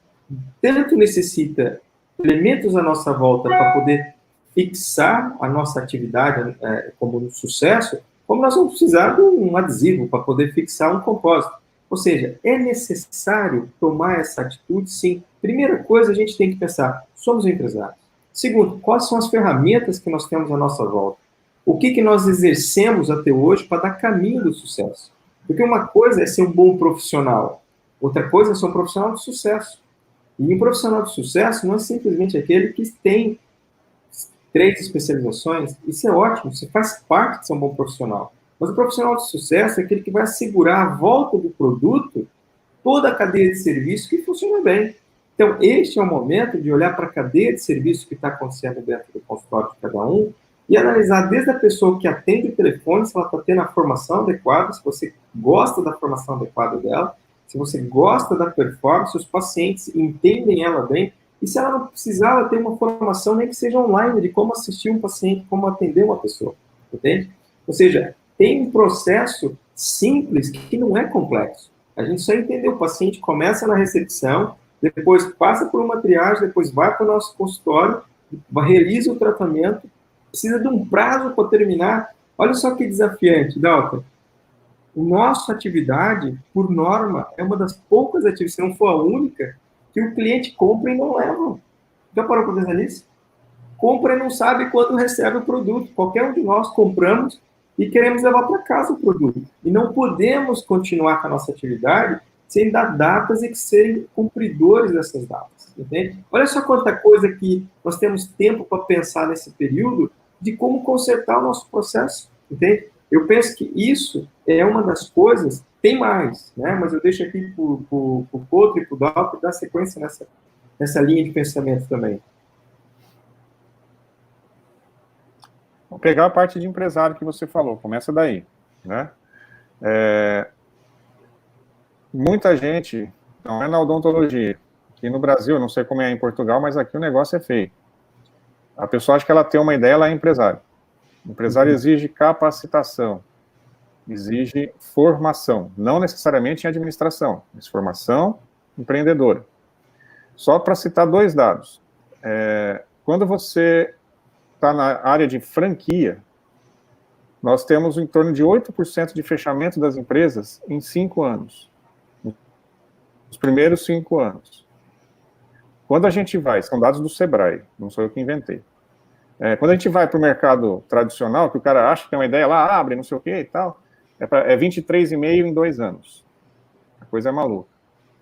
Speaker 1: elementos à nossa volta para poder fixar a nossa atividade como um sucesso, como nós vamos precisar de um adesivo para poder fixar um compósito. Ou seja, é necessário tomar essa atitude, sim. Primeira coisa, a gente tem que pensar, somos empresários. Segundo, quais são as ferramentas que nós temos à nossa volta? O que nós exercemos até hoje para dar caminho do sucesso? Porque uma coisa é ser um bom profissional, Outra coisa, eu sou um profissional de sucesso. E um profissional de sucesso não é simplesmente aquele que tem 3 especializações. Isso é ótimo, você faz parte de ser um bom profissional. Mas o profissional de sucesso é aquele que vai assegurar a volta do produto, toda a cadeia de serviço que funciona bem. Então, este é o momento de olhar para a cadeia de serviço que está acontecendo dentro do consultório de cada um e analisar desde a pessoa que atende o telefone, se ela está tendo a formação adequada, se você gosta da formação adequada dela, se você gosta da performance, se os pacientes entendem ela bem, e se ela não precisava ter uma formação, nem que seja online, de como assistir um paciente, como atender uma pessoa, entende? Ou seja, tem um processo simples que não é complexo. A gente só entendeu, o paciente começa na recepção, depois passa por uma triagem, depois vai para o nosso consultório, realiza o tratamento, precisa de um prazo para terminar. Olha só que desafiante, Dalton. Nossa atividade, por norma, é uma das poucas atividades, se não for a única, que o cliente compra e não leva. Já parou para pensar nisso? Compra e não sabe quando recebe o produto. Qualquer um de nós compramos e queremos levar para casa o produto. E não podemos continuar com a nossa atividade sem dar datas e que serem cumpridores dessas datas. Entende? Olha só quanta coisa que nós temos tempo para pensar nesse período de como consertar o nosso processo. Entende? Eu penso que isso é uma das coisas, tem mais, né? Mas eu deixo aqui para o Couto e para o Dalton dar sequência nessa linha de pensamento também.
Speaker 3: Vou pegar a parte de empresário que você falou, começa daí, né? Muita gente, não é na odontologia, aqui no Brasil, não sei como é em Portugal, mas aqui o negócio é feio. A pessoa acha que ela tem uma ideia, ela é empresário. O empresário exige capacitação, exige formação, não necessariamente em administração, mas formação empreendedora. Só para citar 2 dados. Quando você está na área de franquia, nós temos em torno de 8% de fechamento das empresas em 5 anos. Os primeiros 5 anos. Quando a gente vai, são dados do Sebrae, não sou eu que inventei. Quando a gente vai para o mercado tradicional, que o cara acha que tem uma ideia lá, abre, não sei o que e tal, é 23,5 em 2 anos. A coisa é maluca.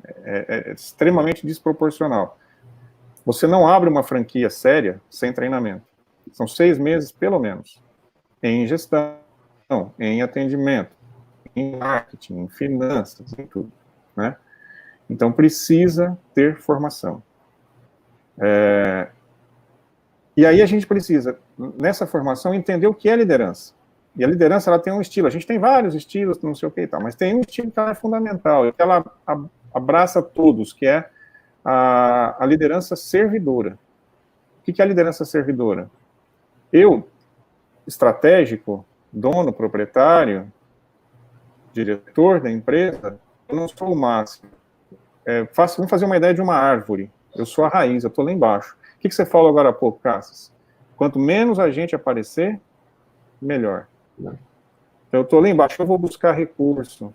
Speaker 3: É extremamente desproporcional. Você não abre uma franquia séria sem treinamento. São 6 meses, pelo menos, em gestão, em atendimento, em marketing, em finanças, em tudo, né? Então, precisa ter formação. E aí a gente precisa, nessa formação, entender o que é liderança. E a liderança, ela tem um estilo. A gente tem vários estilos, não sei o que e tal, mas tem um estilo que ela é fundamental, e que ela abraça todos, que é a liderança servidora. O que é a liderança servidora? Eu, estratégico, dono, proprietário, diretor da empresa, eu não sou o máximo. Vamos fazer uma ideia de uma árvore. Eu sou a raiz, eu estou lá embaixo. O que você falou agora há pouco, Cassius? Quanto menos a gente aparecer, melhor. Então, eu estou lá embaixo, eu vou buscar recurso.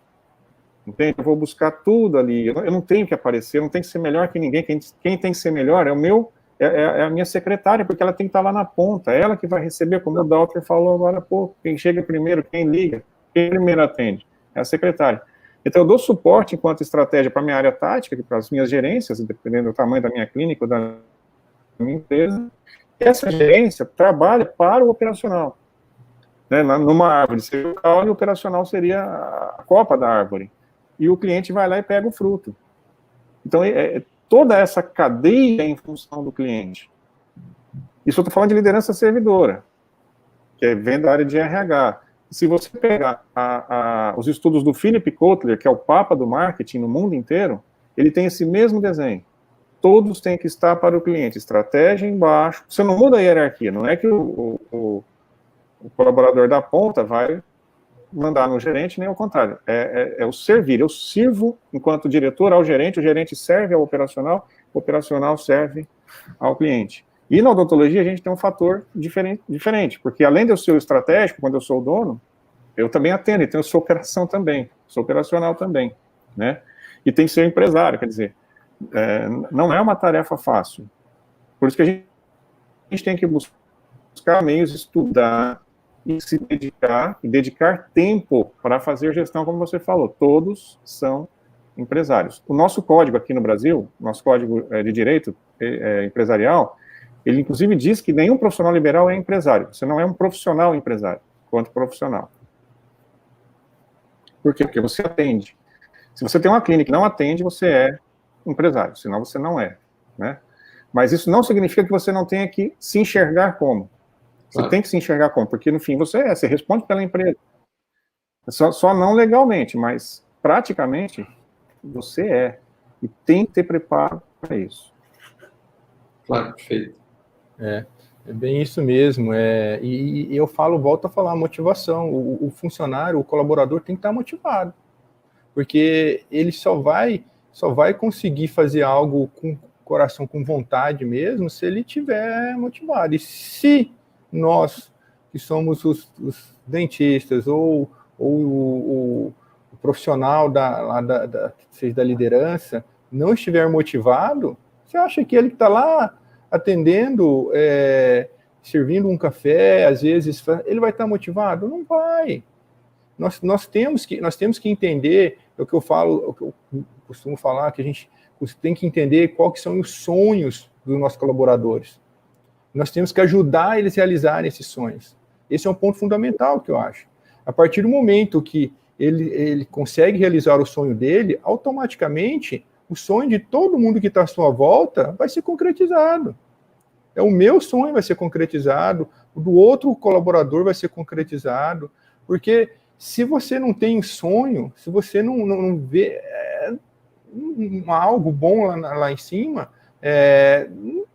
Speaker 3: Entende? Eu vou buscar tudo ali. Eu não tenho que aparecer, eu não tenho que ser melhor que ninguém. Quem tem que ser melhor é a minha secretária, porque ela tem que estar lá na ponta. É ela que vai receber, como o Dalton falou agora há pouco. Quem chega primeiro, quem liga, quem primeiro atende. É a secretária. Então, eu dou suporte enquanto estratégia para a minha área tática, para as minhas gerências, dependendo do tamanho da minha clínica ou da minha empresa. E essa gerência trabalha para o operacional. Né? Numa árvore seria o caule, o operacional seria a copa da árvore. E o cliente vai lá e pega o fruto. Então, toda essa cadeia é em função do cliente. Isso eu estou falando de liderança servidora, que vem da área de RH. Se você pegar os estudos do Philip Kotler, que é o papa do marketing no mundo inteiro, ele tem esse mesmo desenho. Todos têm que estar para o cliente. Estratégia embaixo. Você não muda a hierarquia. Não é que o colaborador da ponta vai mandar no gerente, nem ao contrário. É o servir. Eu sirvo enquanto diretor ao gerente, o gerente serve ao operacional, o operacional serve ao cliente. E na odontologia a gente tem um fator diferente, porque além de eu ser o estratégico, quando eu sou o dono, eu também atendo, então eu sou operação também, sou operacional também, né? E tem que ser empresário, quer dizer, não é uma tarefa fácil. Por isso que a gente tem que buscar meios, estudar e se dedicar tempo para fazer gestão, como você falou. Todos são empresários. O nosso código aqui no Brasil, nosso código de direito empresarial, ele inclusive diz que nenhum profissional liberal é empresário. Você não é um profissional empresário, quanto profissional. Por quê? Porque você atende. Se você tem uma clínica e não atende, você é empresário, senão você não é, né? Mas isso não significa que você não tenha que se enxergar como. Você tem que se enxergar como, porque no fim você responde pela empresa. Só não legalmente, mas praticamente você é. E tem que ter preparo para isso.
Speaker 1: Claro, perfeito.
Speaker 2: É bem isso mesmo. E eu volto a falar, motivação. O funcionário, o colaborador tem que estar motivado. Porque ele só vai conseguir fazer algo com coração, com vontade mesmo, se ele estiver motivado. E se nós, que somos os dentistas, ou o profissional da liderança, não estiver motivado, você acha que ele que está lá atendendo, servindo um café, às vezes, ele vai estar motivado? Não vai. Nós temos que entender, é o que eu falo, o que eu costumo falar, que a gente tem que entender quais são os sonhos dos nossos colaboradores. Nós temos que ajudar eles a realizarem esses sonhos. Esse é um ponto fundamental que eu acho. A partir do momento que ele consegue realizar o sonho dele, automaticamente o sonho de todo mundo que está à sua volta vai ser concretizado. O meu sonho vai ser concretizado, o do outro colaborador vai ser concretizado, porque se você não tem sonho, se você não vê algo bom lá em cima,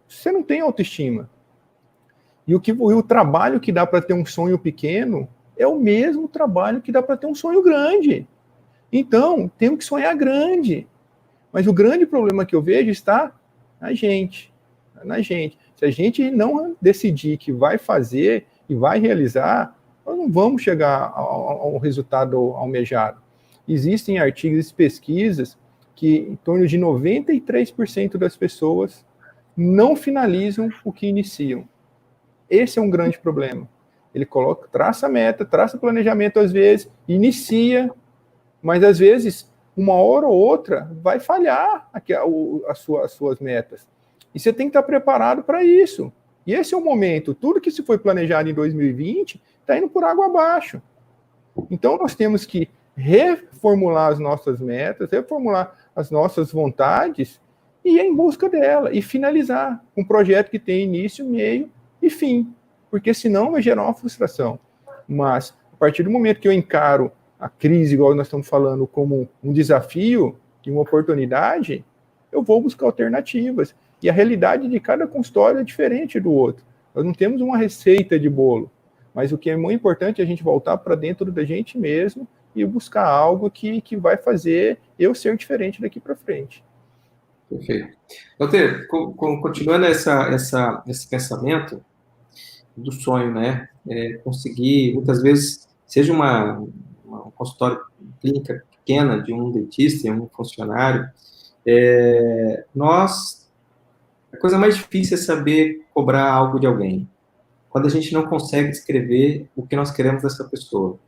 Speaker 2: você não tem autoestima. E o trabalho que dá para ter um sonho pequeno é o mesmo trabalho que dá para ter um sonho grande. Então, temos que sonhar grande. Mas o grande problema que eu vejo está na gente. Se a gente não decidir que vai fazer e vai realizar, nós não vamos chegar ao resultado almejado. Existem artigos e pesquisas que em torno de 93% das pessoas não finalizam o que iniciam. Esse é um grande problema. Ele traça a meta, traça o planejamento às vezes, inicia, mas às vezes, uma hora ou outra, vai falhar as suas metas. E você tem que estar preparado para isso. E esse é o momento. Tudo que se foi planejado em 2020 está indo por água abaixo. Então, nós temos que reformular as nossas metas, reformular as nossas vontades e ir em busca dela. E finalizar um projeto que tem início, meio e fim. Porque senão vai gerar uma frustração. Mas, a partir do momento que eu encaro a crise, igual nós estamos falando, como um desafio e uma oportunidade, eu vou buscar alternativas. E a realidade de cada consultório é diferente do outro. Nós não temos uma receita de bolo. Mas o que é muito importante é a gente voltar para dentro da gente mesmo e buscar algo que vai fazer eu ser diferente daqui para frente.
Speaker 1: Perfeito. Doutor, continuando esse pensamento do sonho, né? Conseguir, muitas vezes, seja um consultório, clínica pequena de um dentista e um funcionário, a coisa mais difícil é saber cobrar algo de alguém. Quando a gente não consegue descrever o que nós queremos dessa pessoa.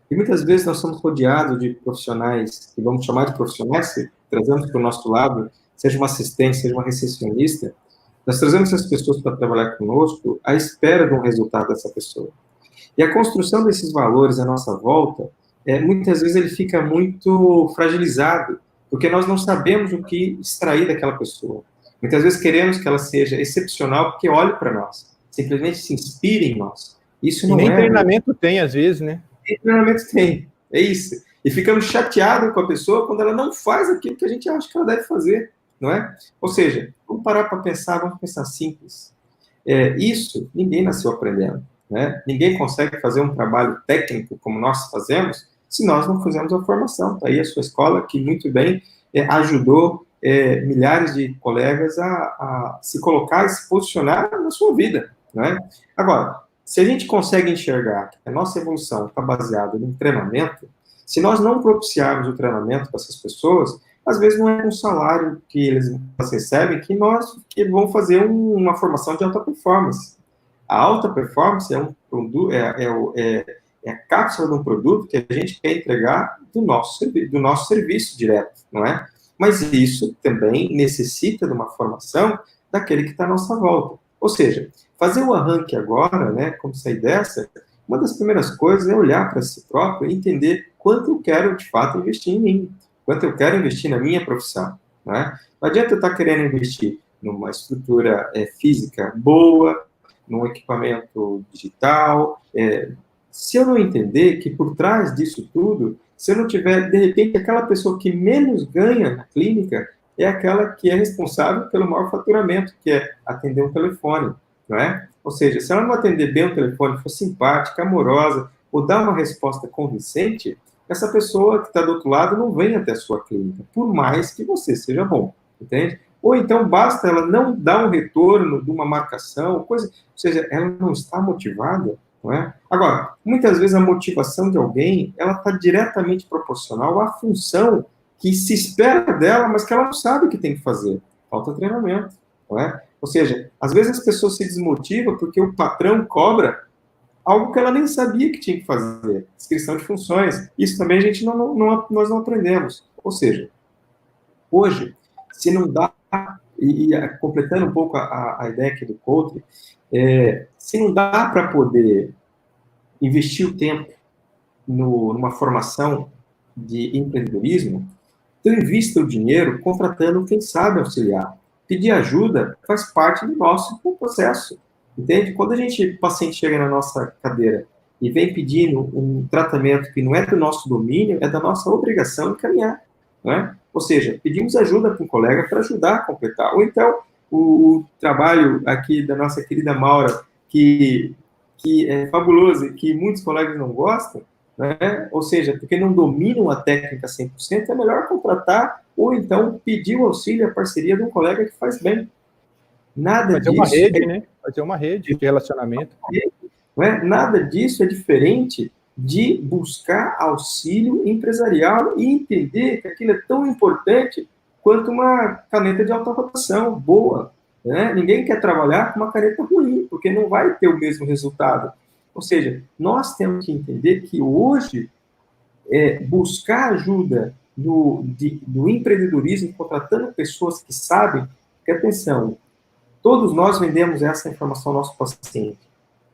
Speaker 1: E muitas vezes nós somos rodeados de profissionais, que vamos chamar de profissionais, que trazemos para o nosso lado, seja uma assistente, seja uma recepcionista, nós trazemos essas pessoas para trabalhar conosco à espera de um resultado dessa pessoa. E a construção desses valores à nossa volta, muitas vezes ele fica muito fragilizado, porque nós não sabemos o que extrair daquela pessoa. Muitas vezes queremos que ela seja excepcional porque olhe para nós, simplesmente se inspire em nós. Isso não
Speaker 2: nem treinamento tem, às vezes, né?
Speaker 1: Nem treinamento tem, é isso. E ficamos chateados com a pessoa quando ela não faz aquilo que a gente acha que ela deve fazer, não é? Ou seja, vamos parar para pensar, vamos pensar simples. Isso, ninguém nasceu aprendendo, né? Ninguém consegue fazer um trabalho técnico como nós fazemos se nós não fizermos a formação. Está aí a sua escola, que muito bem ajudou milhares de colegas a se colocar e se posicionar na sua vida, né? Agora, se a gente consegue enxergar que a nossa evolução está baseada no treinamento, se nós não propiciarmos o treinamento para essas pessoas, às vezes não é um salário que eles recebem que vão fazer uma formação de alta performance. A alta performance é a cápsula de um produto que a gente quer entregar do nosso serviço direto, não é? Mas isso também necessita de uma formação daquele que está à nossa volta. Ou seja, fazer o arranque agora, né, como sair dessa, uma das primeiras coisas é olhar para si próprio e entender quanto eu quero, de fato, investir em mim, quanto eu quero investir na minha profissão, não é? Não adianta eu estar querendo investir numa estrutura física boa, num equipamento digital, se eu não entender que por trás disso tudo, se eu não tiver, de repente, aquela pessoa que menos ganha na clínica é aquela que é responsável pelo maior faturamento, que é atender um telefone, não é? Ou seja, se ela não atender bem o telefone, for simpática, amorosa, ou dar uma resposta convincente, essa pessoa que está do outro lado não vem até a sua clínica, por mais que você seja bom, entende? Ou então basta ela não dar um retorno de uma marcação, coisa, ou seja, ela não está motivada, não é? Agora, muitas vezes a motivação de alguém, ela está diretamente proporcional à função que se espera dela, mas que ela não sabe o que tem que fazer. Falta treinamento, não é? Ou seja, às vezes as pessoas se desmotivam porque o patrão cobra algo que ela nem sabia que tinha que fazer. Descrição de funções. Isso também a gente nós não aprendemos. Ou seja, hoje, se não dá, completando um pouco a ideia aqui do coaching, se não dá para poder investir o tempo numa formação de empreendedorismo, então invista o dinheiro contratando quem sabe auxiliar. Pedir ajuda faz parte do nosso processo, entende? Quando o paciente chega na nossa cadeira e vem pedindo um tratamento que não é do nosso domínio, é da nossa obrigação encaminhar, não é? Ou seja, pedimos ajuda para um colega para ajudar a completar. Ou então, o trabalho aqui da nossa querida Maura, que é fabuloso e que muitos colegas não gostam, né? Ou seja, porque não dominam a técnica 100%, é melhor contratar ou então pedir o auxílio, a parceria de um colega que faz bem. Nada disso...
Speaker 2: Fazer uma rede, né? Fazer uma rede de relacionamento.
Speaker 1: Não é? Nada disso é diferente de buscar auxílio empresarial e entender que aquilo é tão importante quanto uma caneta de alta rotação boa. Né? Ninguém quer trabalhar com uma caneta ruim, porque não vai ter o mesmo resultado. Ou seja, nós temos que entender que hoje buscar ajuda no empreendedorismo, contratando pessoas que sabem, porque atenção, todos nós vendemos essa informação ao nosso paciente.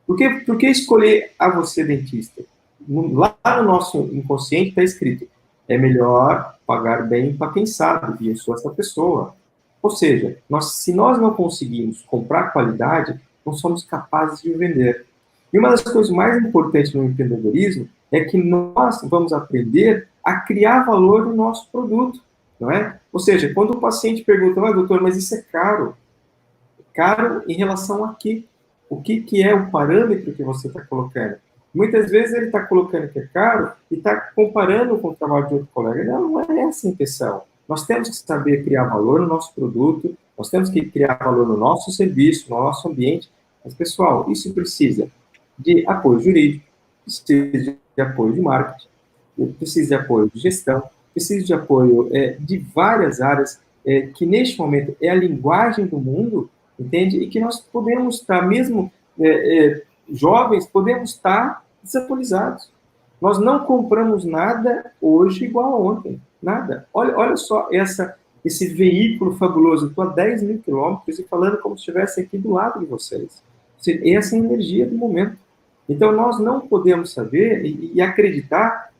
Speaker 1: Por que escolher a você, dentista? Lá no nosso inconsciente está escrito, é melhor pagar bem para quem sabe, e eu sou essa pessoa. Ou seja, se nós não conseguimos comprar qualidade, não somos capazes de vender. E uma das coisas mais importantes no empreendedorismo é que nós vamos aprender a criar valor no nosso produto, não é? Ou seja, quando o paciente pergunta, doutor, mas isso é caro. Caro em relação a quê? O que é o parâmetro que você está colocando? Muitas vezes ele está colocando que é caro e está comparando com o trabalho de outro colega. Não é essa a intenção. Nós temos que saber criar valor no nosso produto, nós temos que criar valor no nosso serviço, no nosso ambiente. Mas, pessoal, isso precisa de apoio jurídico, precisa de apoio de marketing, precisa de apoio de gestão, precisa de apoio de várias áreas que, neste momento, é a linguagem do mundo, entende? E que nós podemos estar, mesmo jovens, podemos estar desatualizados. Nós não compramos nada hoje igual a ontem. Nada. Olha só esse veículo fabuloso. Estou a 10 mil quilômetros e falando como se estivesse aqui do lado de vocês. Essa é a energia do momento. Então, nós não podemos saber e acreditar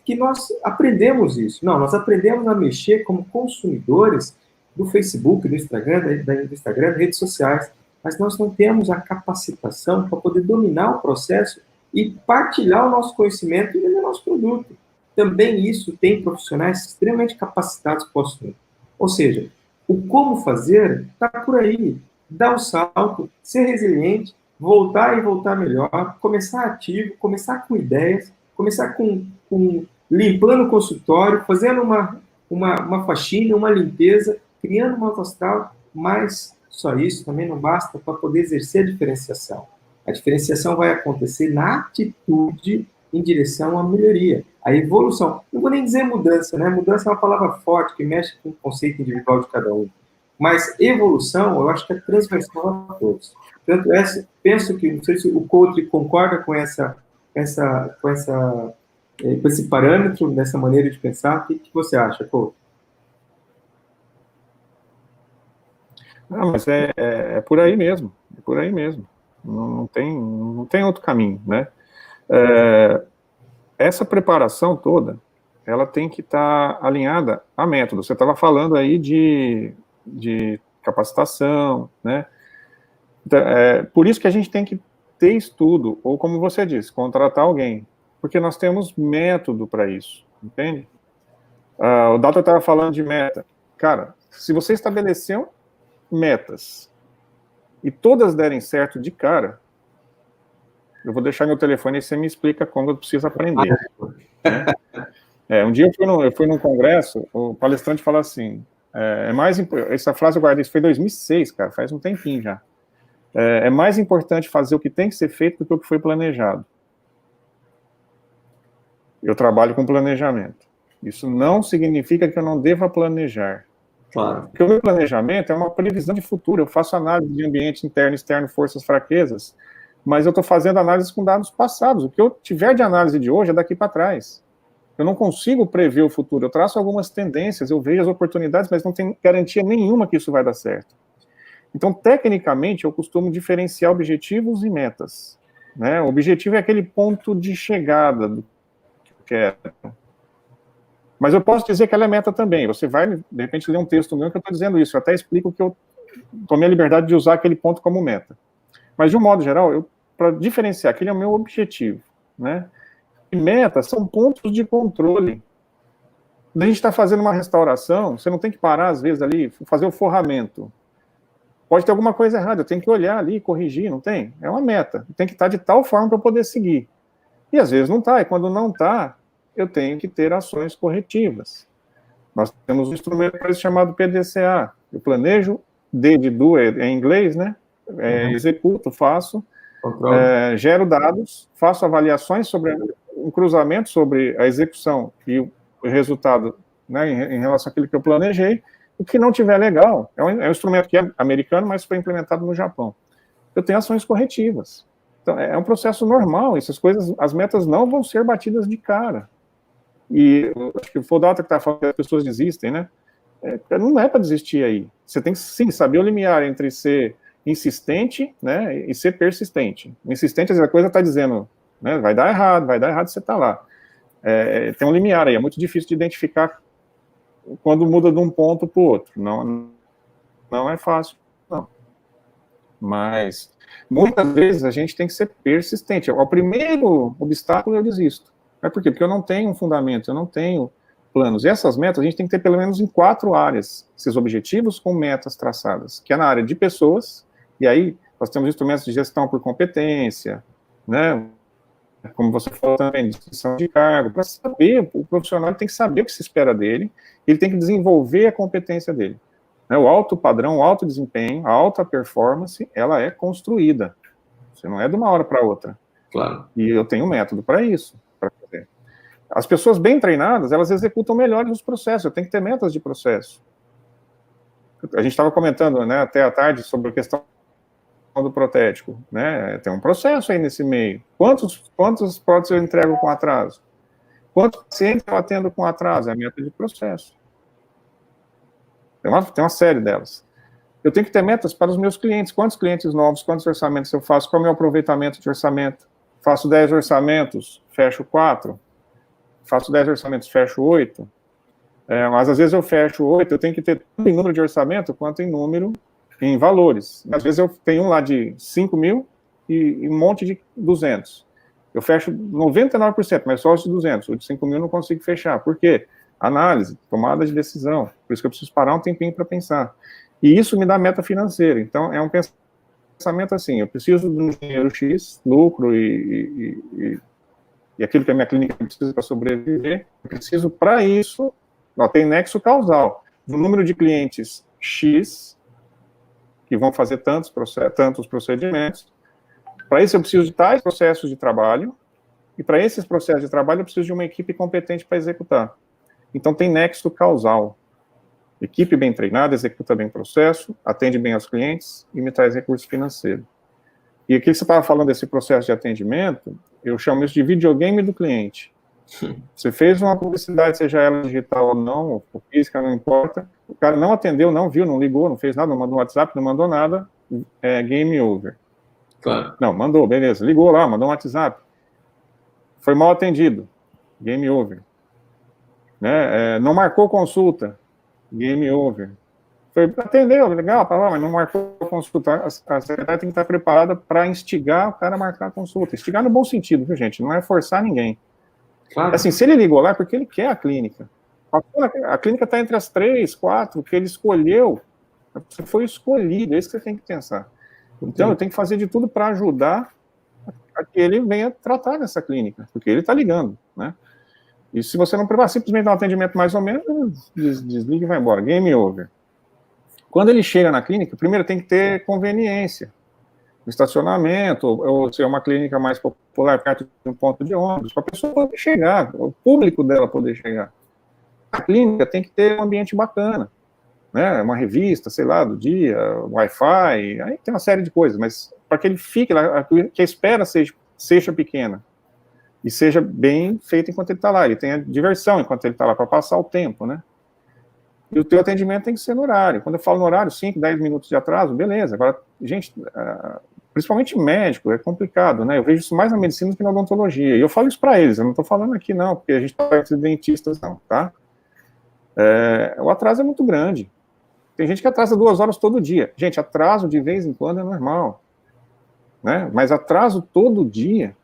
Speaker 1: que nós aprendemos isso. Não, nós aprendemos a mexer como consumidores do Facebook, do Instagram, das redes sociais, mas nós não temos a capacitação para poder dominar o processo e partilhar o nosso conhecimento e vender o nosso produto. Também isso tem profissionais extremamente capacitados para o assunto. Ou seja, o como fazer está por aí. Dar o salto, ser resiliente, voltar e voltar melhor, começar ativo, começar com ideias, começar com limpando o consultório, fazendo uma faxina, uma limpeza, criando uma autoastral, mas só isso também não basta para poder exercer a diferenciação. A diferenciação vai acontecer na atitude em direção à melhoria, à evolução. Não vou nem dizer mudança, né? Mudança é uma palavra forte que mexe com o conceito individual de cada um. Mas evolução, eu acho que é transversal a todos. Portanto, penso que, não sei se o coach concorda com essa com esse parâmetro, dessa maneira de pensar? O que você acha, Couto?
Speaker 3: Não, mas é por aí mesmo, é por aí mesmo. Não tem outro caminho, né? Essa preparação toda, ela tem que estar alinhada a método. Você estava falando aí de capacitação, né? Então, por isso que a gente tem que ter estudo, ou como você disse, contratar alguém, porque nós temos método para isso, entende? O Dalton estava falando de meta. Cara, se você estabeleceu metas e todas derem certo de cara, eu vou deixar meu telefone e você me explica como eu preciso aprender. Né? Um dia eu fui num congresso, o palestrante falou assim, essa frase eu guardei, isso foi em 2006, cara, faz um tempinho já. É mais importante fazer o que tem que ser feito do que o que foi planejado. Eu trabalho com planejamento. Isso não significa que eu não deva planejar.
Speaker 1: Claro.
Speaker 3: Porque o meu planejamento é uma previsão de futuro. Eu faço análise de ambiente interno, externo, forças, fraquezas, mas eu estou fazendo análise com dados passados. O que eu tiver de análise de hoje é daqui para trás. Eu não consigo prever o futuro. Eu traço algumas tendências, eu vejo as oportunidades, mas não tem garantia nenhuma que isso vai dar certo. Então, tecnicamente, eu costumo diferenciar objetivos e metas. Né? O objetivo é aquele ponto de chegada do que eu quero. Mas eu posso dizer que ela é meta também. Você vai, de repente, ler um texto meu que eu estou dizendo isso. Eu até explico que eu tomei a liberdade de usar aquele ponto como meta. Mas, de um modo geral, para diferenciar, aquele é o meu objetivo. Né? E metas são pontos de controle. Quando a gente está fazendo uma restauração, você não tem que parar, às vezes, ali, fazer o forramento. Pode ter alguma coisa errada, eu tenho que olhar ali, corrigir, não tem? É uma meta, tem que estar de tal forma para eu poder seguir. E às vezes não está, e quando não está, eu tenho que ter ações corretivas. Nós temos um instrumento para isso chamado PDCA. Eu planejo, D de do em inglês, né? Executo, faço, gero dados, faço avaliações sobre um cruzamento sobre a execução e o resultado, né, em relação àquilo que eu planejei. O que não tiver legal, é um instrumento que é americano, mas foi implementado no Japão. Eu tenho ações corretivas. Então, é um processo normal, essas coisas, as metas não vão ser batidas de cara. E acho que foi o Dalton que está falando que as pessoas desistem, né? Não é para desistir aí. Você tem que, sim, saber o limiar entre ser insistente, né, e ser persistente. Insistente, às vezes a coisa está dizendo, né, vai dar errado, você está lá. Tem um limiar aí, é muito difícil de identificar quando muda de um ponto para o outro. Não é fácil, não. Mas, muitas vezes, a gente tem que ser persistente. Ao primeiro obstáculo, eu desisto. Por quê? Porque eu não tenho um fundamento, eu não tenho planos. E essas metas, a gente tem que ter pelo menos em 4 áreas, esses objetivos com metas traçadas, que é na área de pessoas, e aí nós temos instrumentos de gestão por competência, né? Como você falou também, distinção de cargo, para saber, o profissional tem que saber o que se espera dele, ele tem que desenvolver a competência dele. O alto padrão, o alto desempenho, a alta performance, ela é construída. Você não é de uma hora para outra.
Speaker 1: Claro.
Speaker 3: E eu tenho um método para isso, para fazer. As pessoas bem treinadas, elas executam melhor os processos, eu tenho que ter metas de processo. A gente estava comentando, né, até à tarde sobre a questão do protético, né? Tem um processo aí nesse meio. Quantos próteses eu entrego com atraso? Quantos pacientes eu atendo com atraso? É a meta de processo. Tem uma série delas. Eu tenho que ter metas para os meus clientes. Quantos clientes novos, quantos orçamentos eu faço? Qual é o meu aproveitamento de orçamento? Faço 10 orçamentos, fecho 4. Faço 10 orçamentos, fecho 8. Mas às vezes eu fecho 8, eu tenho que ter tanto em número de orçamento quanto em valores. Às vezes eu tenho um lá de 5 mil e um monte de 200. Eu fecho 99%, mas só os de 200. O de 5 mil eu não consigo fechar. Por quê? Análise, tomada de decisão. Por isso que eu preciso parar um tempinho para pensar. E isso me dá meta financeira. Então, é um pensamento assim, eu preciso de um dinheiro X, lucro e aquilo que a minha clínica precisa para sobreviver. Eu preciso, para isso, tem nexo causal. Do número de clientes X, que vão fazer tantos procedimentos. Para isso, eu preciso de tais processos de trabalho, e para esses processos de trabalho, eu preciso de uma equipe competente para executar. Então, tem nexo causal. Equipe bem treinada, executa bem o processo, atende bem aos clientes e me traz recurso financeiro. E aqui você estava falando desse processo de atendimento, Eu chamo isso de videogame do cliente. Você fez uma publicidade, seja ela digital ou não, ou física, não importa, o cara não atendeu, não viu, não ligou, não fez nada, não mandou WhatsApp, não mandou nada, game over.
Speaker 1: Claro.
Speaker 3: Não, mandou, beleza, ligou lá, mandou um WhatsApp, foi mal atendido, game over. Né? Não marcou consulta, game over. Atendeu, legal, mas não marcou a consulta. A secretária tem que estar preparada para instigar o cara a marcar a consulta. Instigar no bom sentido, viu, gente? Não é forçar ninguém.
Speaker 1: Claro.
Speaker 3: Assim, se ele ligou lá é porque ele quer a clínica. A clínica está entre as 3, 4 que ele escolheu. Você foi escolhido, é isso que você tem que pensar. Então, eu tenho que fazer de tudo para ajudar a que ele venha tratar nessa clínica, porque ele está ligando, né? E se você não preparar, simplesmente dar um atendimento mais ou menos, desliga e vai embora. Game over. Quando ele chega na clínica, primeiro tem que ter conveniência. No estacionamento, ou se é uma clínica mais popular, perto de um ponto de ônibus, para a pessoa poder chegar, o público dela poder chegar. A clínica tem que ter um ambiente bacana, né? Uma revista, sei lá, do dia, Wi-Fi, aí tem uma série de coisas, mas para que ele fique lá, que a espera seja pequena e seja bem feita enquanto ele está lá, ele tenha diversão enquanto ele está lá, para passar o tempo, né? E o teu atendimento tem que ser no horário. Quando eu falo no horário, 5, 10 minutos de atraso, beleza. Agora, gente, principalmente médico, é complicado, né? Eu vejo isso mais na medicina do que na odontologia. E eu falo isso para eles, eu não estou falando aqui não, porque a gente está perto de dentistas não, tá? O atraso é muito grande. Tem gente que atrasa 2 horas todo dia. Gente, atraso de vez em quando é normal, né? Mas atraso todo dia.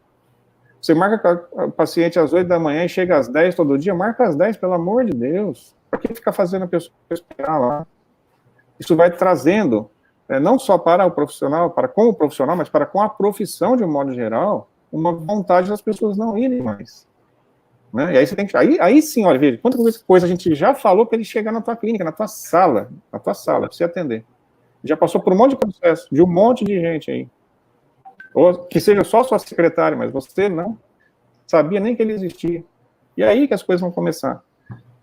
Speaker 3: Você marca o paciente às 8 da manhã e chega às 10 todo dia, marca às 10, pelo amor de Deus. Para que ficar fazendo a pessoa esperar lá? Isso vai trazendo, não só para o profissional, para com o profissional, mas para com a profissão de um modo geral, uma vontade das pessoas não irem mais. Né? E aí você tem que. Aí sim, olha, veja, quanta coisa a gente já falou para ele chegar na tua clínica, na tua sala, para você atender. Já passou por um monte de processo, de um monte de gente aí. Ou que seja só sua secretária, mas você não sabia nem que ele existia. E aí que as coisas vão começar.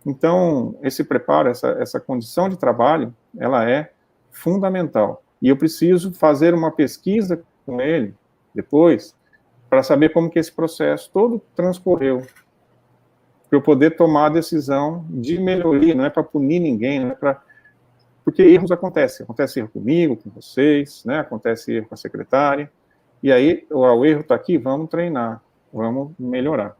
Speaker 3: Então, esse preparo, essa condição de trabalho, ela é fundamental. E eu preciso fazer uma pesquisa com ele, depois, para saber como que esse processo todo transcorreu, para eu poder tomar a decisão de melhoria, não é para punir ninguém, não é para... Porque erros acontecem. Acontece erro comigo, com vocês, né? Acontece erro com a secretária. E aí, o erro está aqui, vamos treinar, vamos melhorar.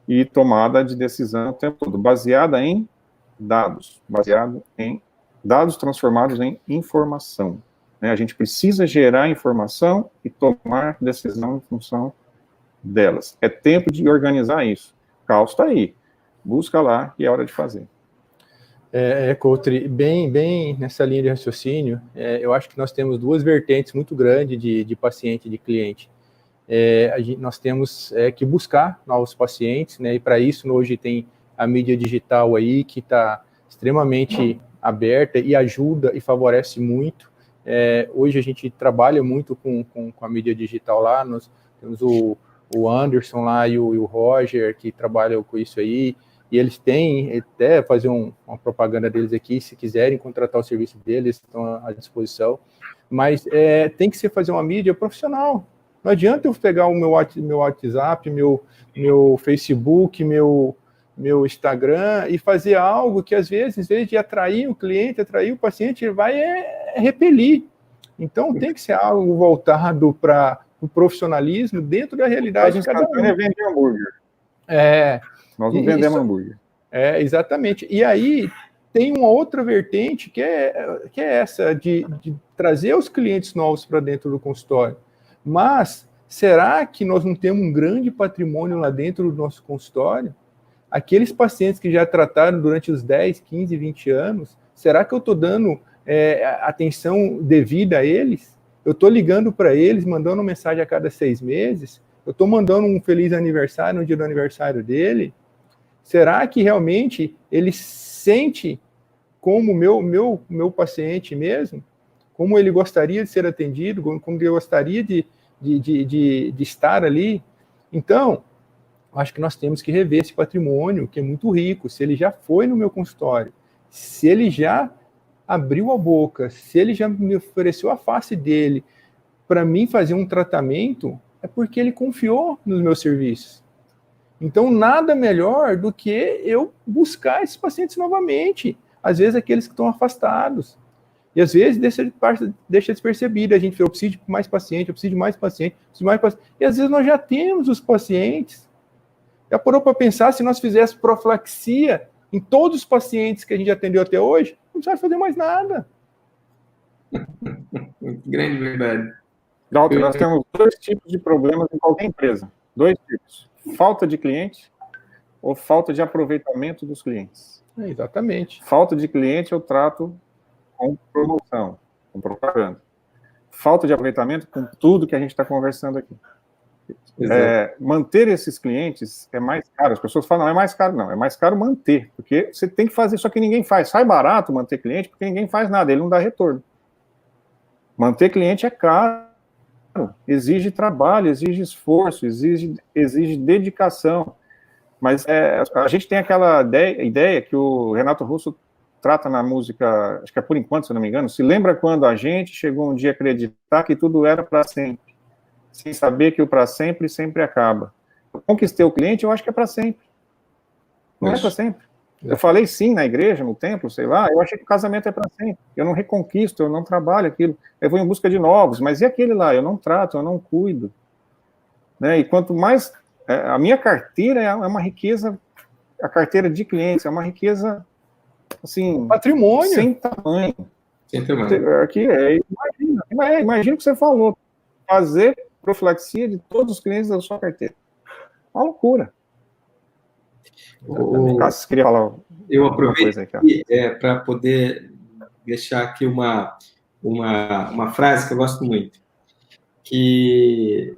Speaker 3: E tomada de decisão o tempo todo, baseada em dados transformados em informação. Né? A gente precisa gerar informação e tomar decisão em função delas. É tempo de organizar isso. O caos está aí. Busca lá e é hora de fazer.
Speaker 2: Coutri, bem nessa linha de raciocínio, eu acho que nós temos 2 vertentes muito grandes de paciente e de cliente. Nós temos que buscar novos pacientes, né? E para isso hoje tem a mídia digital aí que está extremamente aberta e ajuda e favorece muito. Hoje a gente trabalha muito com a mídia digital lá, nós temos o Anderson lá e o Roger que trabalham com isso aí, e eles têm até fazer uma propaganda deles aqui, se quiserem contratar o serviço deles, estão à disposição, mas tem que ser fazer uma mídia profissional. Não adianta eu pegar o meu WhatsApp, meu Facebook, meu Instagram e fazer algo que, às vezes, em vez de atrair o cliente, atrair o paciente, ele vai repelir. Então, tem que ser algo voltado para o profissionalismo dentro da realidade de cada um.
Speaker 3: É vender hambúrguer. Nós não vendemos hambúrguer.
Speaker 2: Exatamente. E aí, tem uma outra vertente que é essa, de trazer os clientes novos para dentro do consultório. Mas, será que nós não temos um grande patrimônio lá dentro do nosso consultório? Aqueles pacientes que já trataram durante os 10, 15, 20 anos, será que eu estou dando atenção devida a eles? Eu estou ligando para eles, mandando mensagem a cada 6 meses? Eu estou mandando um feliz aniversário no dia do aniversário dele? Será que realmente ele sente como meu paciente mesmo? Como ele gostaria de ser atendido? Como ele gostaria de estar ali? Então, acho que nós temos que rever esse patrimônio, que é muito rico. Se ele já foi no meu consultório, se ele já abriu a boca, se ele já me ofereceu a face dele para mim fazer um tratamento, É porque ele confiou nos meus serviços. Então, nada melhor do que eu buscar esses pacientes novamente. Às vezes, aqueles que estão afastados. E às vezes, deixa despercebido. A gente fala, eu preciso de mais paciente, eu preciso de mais paciente, eu preciso de mais paciente. E às vezes, nós já temos os pacientes. Já parou para pensar, se nós fizéssemos profilaxia em todos os pacientes que a gente atendeu até hoje, não precisava fazer mais nada.
Speaker 1: Grande verdade.
Speaker 3: Dalton, nós temos 2 tipos de problemas em qualquer empresa. 2 tipos. Falta de cliente ou falta de aproveitamento dos clientes.
Speaker 2: Exatamente.
Speaker 3: Falta de cliente eu trato com promoção, com propaganda. Falta de aproveitamento com tudo que a gente está conversando aqui. Manter esses clientes é mais caro. As pessoas falam, não, é mais caro. Não, é mais caro manter, porque você tem que fazer isso que ninguém faz. Sai barato manter cliente, porque ninguém faz nada, ele não dá retorno. Manter cliente é caro, exige trabalho, exige esforço, exige dedicação. Mas a gente tem aquela ideia que o Renato Russo trata na música, acho que é Por Enquanto, se eu não me engano, se lembra quando a gente chegou um dia a acreditar que tudo era para sempre, sem saber que o para sempre sempre acaba. Eu conquistei o cliente, eu acho que é para sempre. Não é para sempre. Eu falei sim na igreja, no templo, sei lá, eu achei que o casamento é para sempre. Eu não reconquisto, eu não trabalho aquilo. Eu vou em busca de novos, mas e aquele lá? Eu não trato, eu não cuido. Né? E quanto mais... a minha carteira é uma riqueza, a carteira de clientes é uma riqueza, assim...
Speaker 2: Patrimônio.
Speaker 3: Sem tamanho.
Speaker 1: Sem tamanho.
Speaker 3: Aqui, imagina o que você falou. Fazer profilaxia de todos os clientes da sua carteira. Uma loucura. Cássio, queria falar
Speaker 1: eu aproveito para poder deixar aqui uma frase que eu gosto muito, que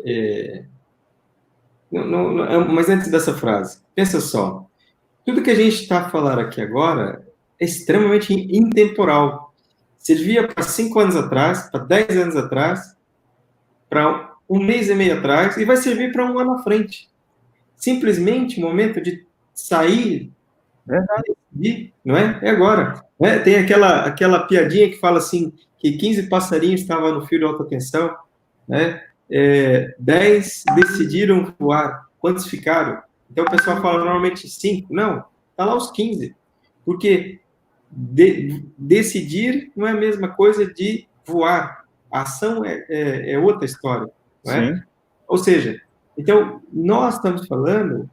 Speaker 1: mas antes dessa frase, pensa só, tudo que a gente está a falar aqui agora é extremamente intemporal. Servia para 5 anos atrás, para 10 anos atrás, para 1 mês e meio atrás, e vai servir para 1 ano à frente. Simplesmente o momento de sair, não é? É agora. Tem aquela piadinha que fala assim, que 15 passarinhos estavam no fio de alta tensão, né? 10 decidiram voar. Quantos ficaram? Então o pessoal fala normalmente 5. Não, está lá os 15. Porque decidir não é a mesma coisa de voar. A ação é outra história. Não é? Ou seja, então nós estamos falando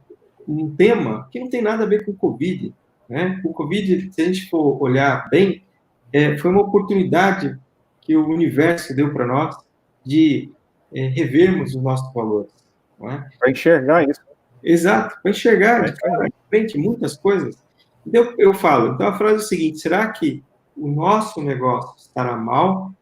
Speaker 1: um tema que não tem nada a ver com o Covid. Né? O Covid, se a gente for olhar bem, foi uma oportunidade que o universo deu para nós de revermos os nossos valores.
Speaker 3: Para enxergar isso.
Speaker 1: Exato, para enxergar de frente muitas coisas. Então, eu falo, então a frase é o seguinte, será que o nosso negócio estarão mal?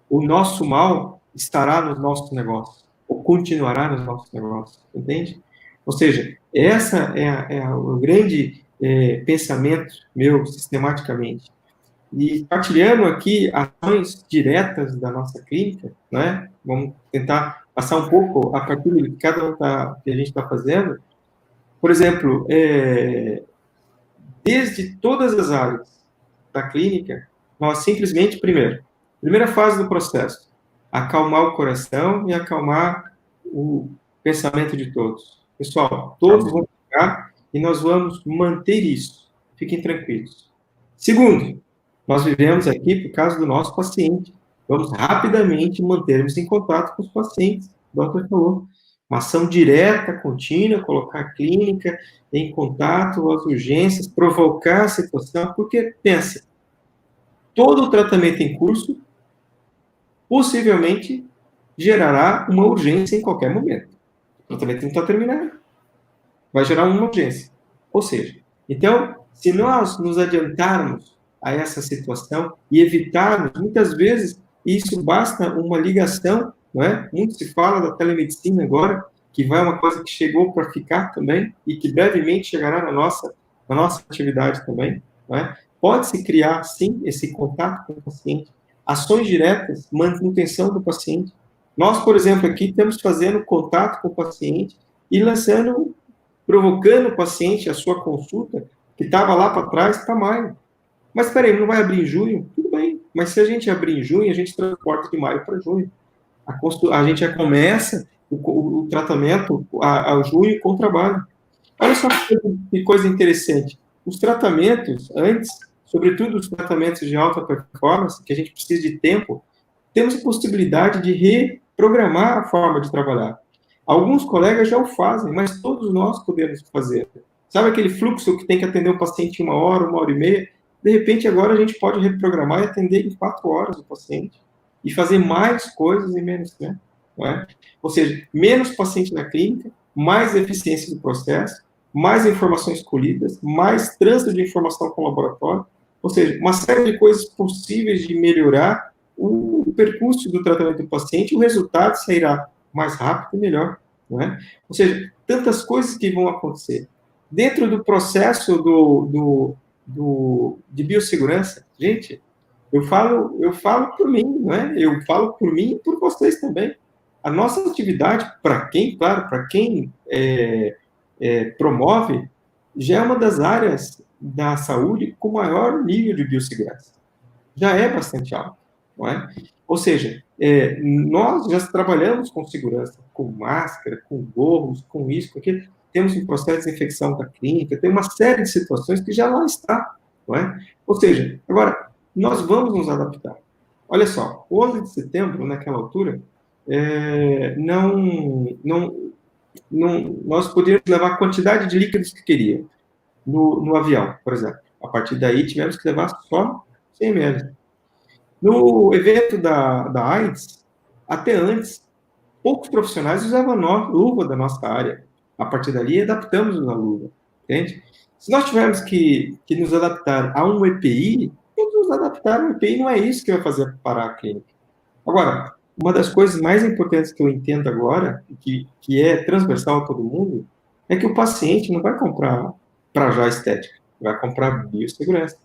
Speaker 1: O nosso mal estará nos nossos negócios? Ou continuará nos nossos negócios? Entende? Ou seja, essa é o grande pensamento meu, sistematicamente. E partilhando aqui ações diretas da nossa clínica, né? Vamos tentar passar um pouco a partir do que cada um que a gente está fazendo. Por exemplo, desde todas as áreas da clínica, nós simplesmente, primeira fase do processo, acalmar o coração e acalmar o pensamento de todos. Pessoal, todos vão ficar e nós vamos manter isso. Fiquem tranquilos. Segundo, nós vivemos aqui por causa do nosso paciente. Vamos rapidamente mantermos em contato com os pacientes. O doutor falou. Uma ação direta, contínua, colocar a clínica em contato, as urgências, provocar a situação, porque, pensa, todo o tratamento em curso possivelmente gerará uma urgência em qualquer momento. O tratamento não está terminado. Vai gerar uma urgência. Ou seja, então, se nós nos adiantarmos a essa situação e evitarmos, muitas vezes, isso basta uma ligação, não é? Muito se fala da telemedicina agora, que vai uma coisa que chegou para ficar também e que brevemente chegará na nossa atividade também, não é? Pode-se criar, sim, esse contato com o paciente, ações diretas, manutenção do paciente. Nós, por exemplo, aqui estamos fazendo contato com o paciente e provocando o paciente a sua consulta, que estava lá para trás, está maio. Mas, espera aí, não vai abrir em junho? Tudo bem. Mas se a gente abrir em junho, a gente transporta de maio para junho. A gente já começa o tratamento a junho com o trabalho. Olha só que coisa interessante. Os tratamentos, antes, sobretudo os tratamentos de alta performance, que a gente precisa de tempo, temos a possibilidade de reprogramar a forma de trabalhar. Alguns colegas já o fazem, mas todos nós podemos fazer. Sabe aquele fluxo que tem que atender o paciente em 1 hora e meia? De repente, agora a gente pode reprogramar e atender em 4 horas o paciente. E fazer mais coisas em menos tempo. Não é? Ou seja, menos paciente na clínica, mais eficiência do processo, mais informações colhidas, mais trânsito de informação com o laboratório. Ou seja, uma série de coisas possíveis de melhorar o percurso do tratamento do paciente, o resultado sairá mais rápido e melhor. Não é? Ou seja, tantas coisas que vão acontecer. Dentro do processo de biossegurança, gente, eu falo por mim, não é? Eu falo por mim e por vocês também. A nossa atividade, para quem promove, já é uma das áreas da saúde com maior nível de biossegurança. Já é bastante alto, não é? Ou seja, nós já trabalhamos com segurança, com máscara, com gorros, com isso, com aquilo. Temos um processo de desinfecção da clínica, tem uma série de situações que já lá está, não é? Ou seja, agora, nós vamos nos adaptar. Olha só, 11 de setembro, naquela altura, nós poderíamos levar a quantidade de líquidos que queria no avião, por exemplo. A partir daí, tivemos que levar só 100 ml. No evento da AIDS, até antes, poucos profissionais usavam luva da nossa área. A partir dali, adaptamos a luva, entende? Se nós tivermos que nos adaptar a um EPI, temos que nos adaptar ao EPI, não é isso que vai fazer parar a clínica. Agora, uma das coisas mais importantes que eu entendo agora, que é transversal a todo mundo, é que o paciente não vai comprar para já estética, vai comprar biossegurança.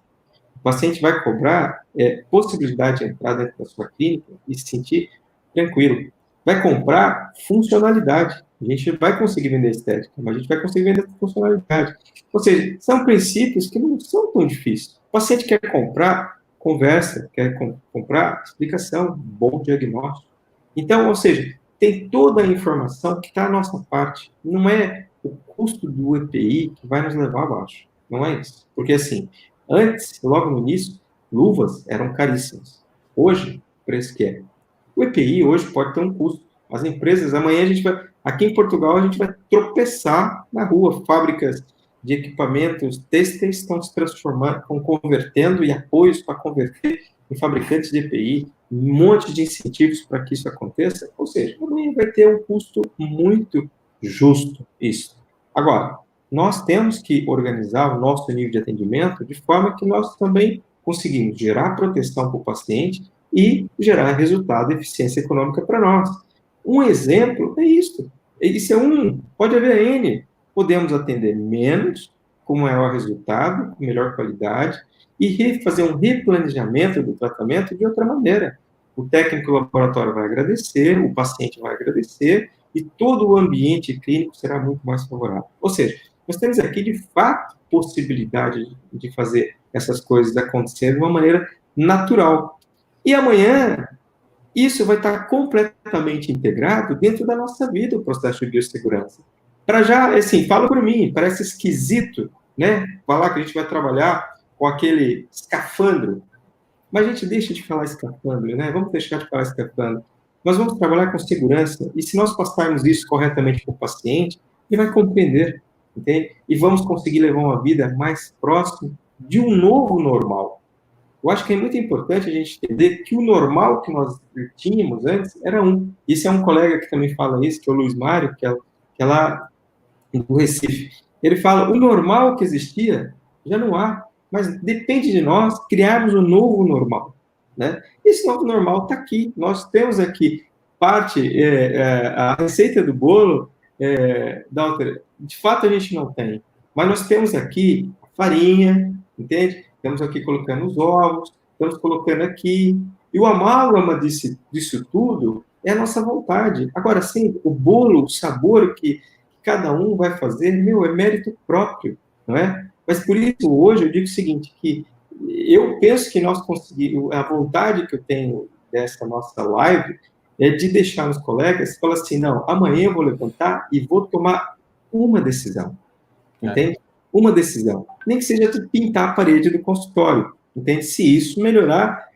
Speaker 1: O paciente vai cobrar possibilidade de entrar dentro da sua clínica e se sentir tranquilo. Vai comprar funcionalidade. A gente vai conseguir vender estética, mas a gente vai conseguir vender funcionalidade. Ou seja, são princípios que não são tão difíceis. O paciente quer comprar, conversa, quer comprar, explicação, bom diagnóstico. Então, ou seja, tem toda a informação que está à nossa parte. Não é o custo do EPI que vai nos levar abaixo. Não é isso. Porque, assim, antes, logo no início, luvas eram caríssimas. Hoje, o preço que é. O EPI hoje pode ter um custo. As empresas, amanhã a gente vai... Aqui em Portugal, a gente vai tropeçar na rua. Fábricas de equipamentos têxteis estão se transformando, estão convertendo e apoios para converter em fabricantes de EPI, um monte de incentivos para que isso aconteça. Ou seja, amanhã vai ter um custo muito justo isso. Agora, nós temos que organizar o nosso nível de atendimento de forma que nós também conseguimos gerar proteção para o paciente e gerar resultado e eficiência econômica para nós. Um exemplo é isso. Isso é pode haver N. Podemos atender menos, com maior resultado, com melhor qualidade, e fazer um replanejamento do tratamento de outra maneira. O técnico do laboratório vai agradecer, o paciente vai agradecer, e todo o ambiente clínico será muito mais favorável. Ou seja, nós temos aqui, de fato, possibilidade de fazer essas coisas acontecer de uma maneira natural. E amanhã, isso vai estar completamente integrado dentro da nossa vida, o processo de biossegurança. Para já, assim, fala por mim, parece esquisito, né? Falar que a gente vai trabalhar com aquele escafandro. Mas a gente deixa de falar escafandro, né? Vamos deixar de falar escafandro. Nós vamos trabalhar com segurança, e se nós passarmos isso corretamente para o paciente, ele vai compreender, entende? E vamos conseguir levar uma vida mais próxima de um novo normal. Eu acho que é muito importante a gente entender que o normal que nós tínhamos antes era Isso é um colega que também fala isso, que é o Luiz Mário, que é lá do Recife. Ele fala, o normal que existia já não há, mas depende de nós criarmos um novo normal, né? Esse novo normal está aqui. Nós temos aqui a receita do bolo, de fato a gente não tem, mas nós temos aqui a farinha, entende? Estamos aqui colocando os ovos, estamos colocando aqui, e o amálgama disso tudo é a nossa vontade. Agora, sim, o bolo, o sabor que cada um vai fazer, é mérito próprio, não é? Mas por isso, hoje, eu digo o seguinte, que eu penso que nós conseguimos, a vontade que eu tenho dessa nossa live é de deixar os colegas falar assim, não, amanhã eu vou levantar e vou tomar uma decisão, entende? Uma decisão. Nem que seja de pintar a parede do consultório, entende? Se isso melhorar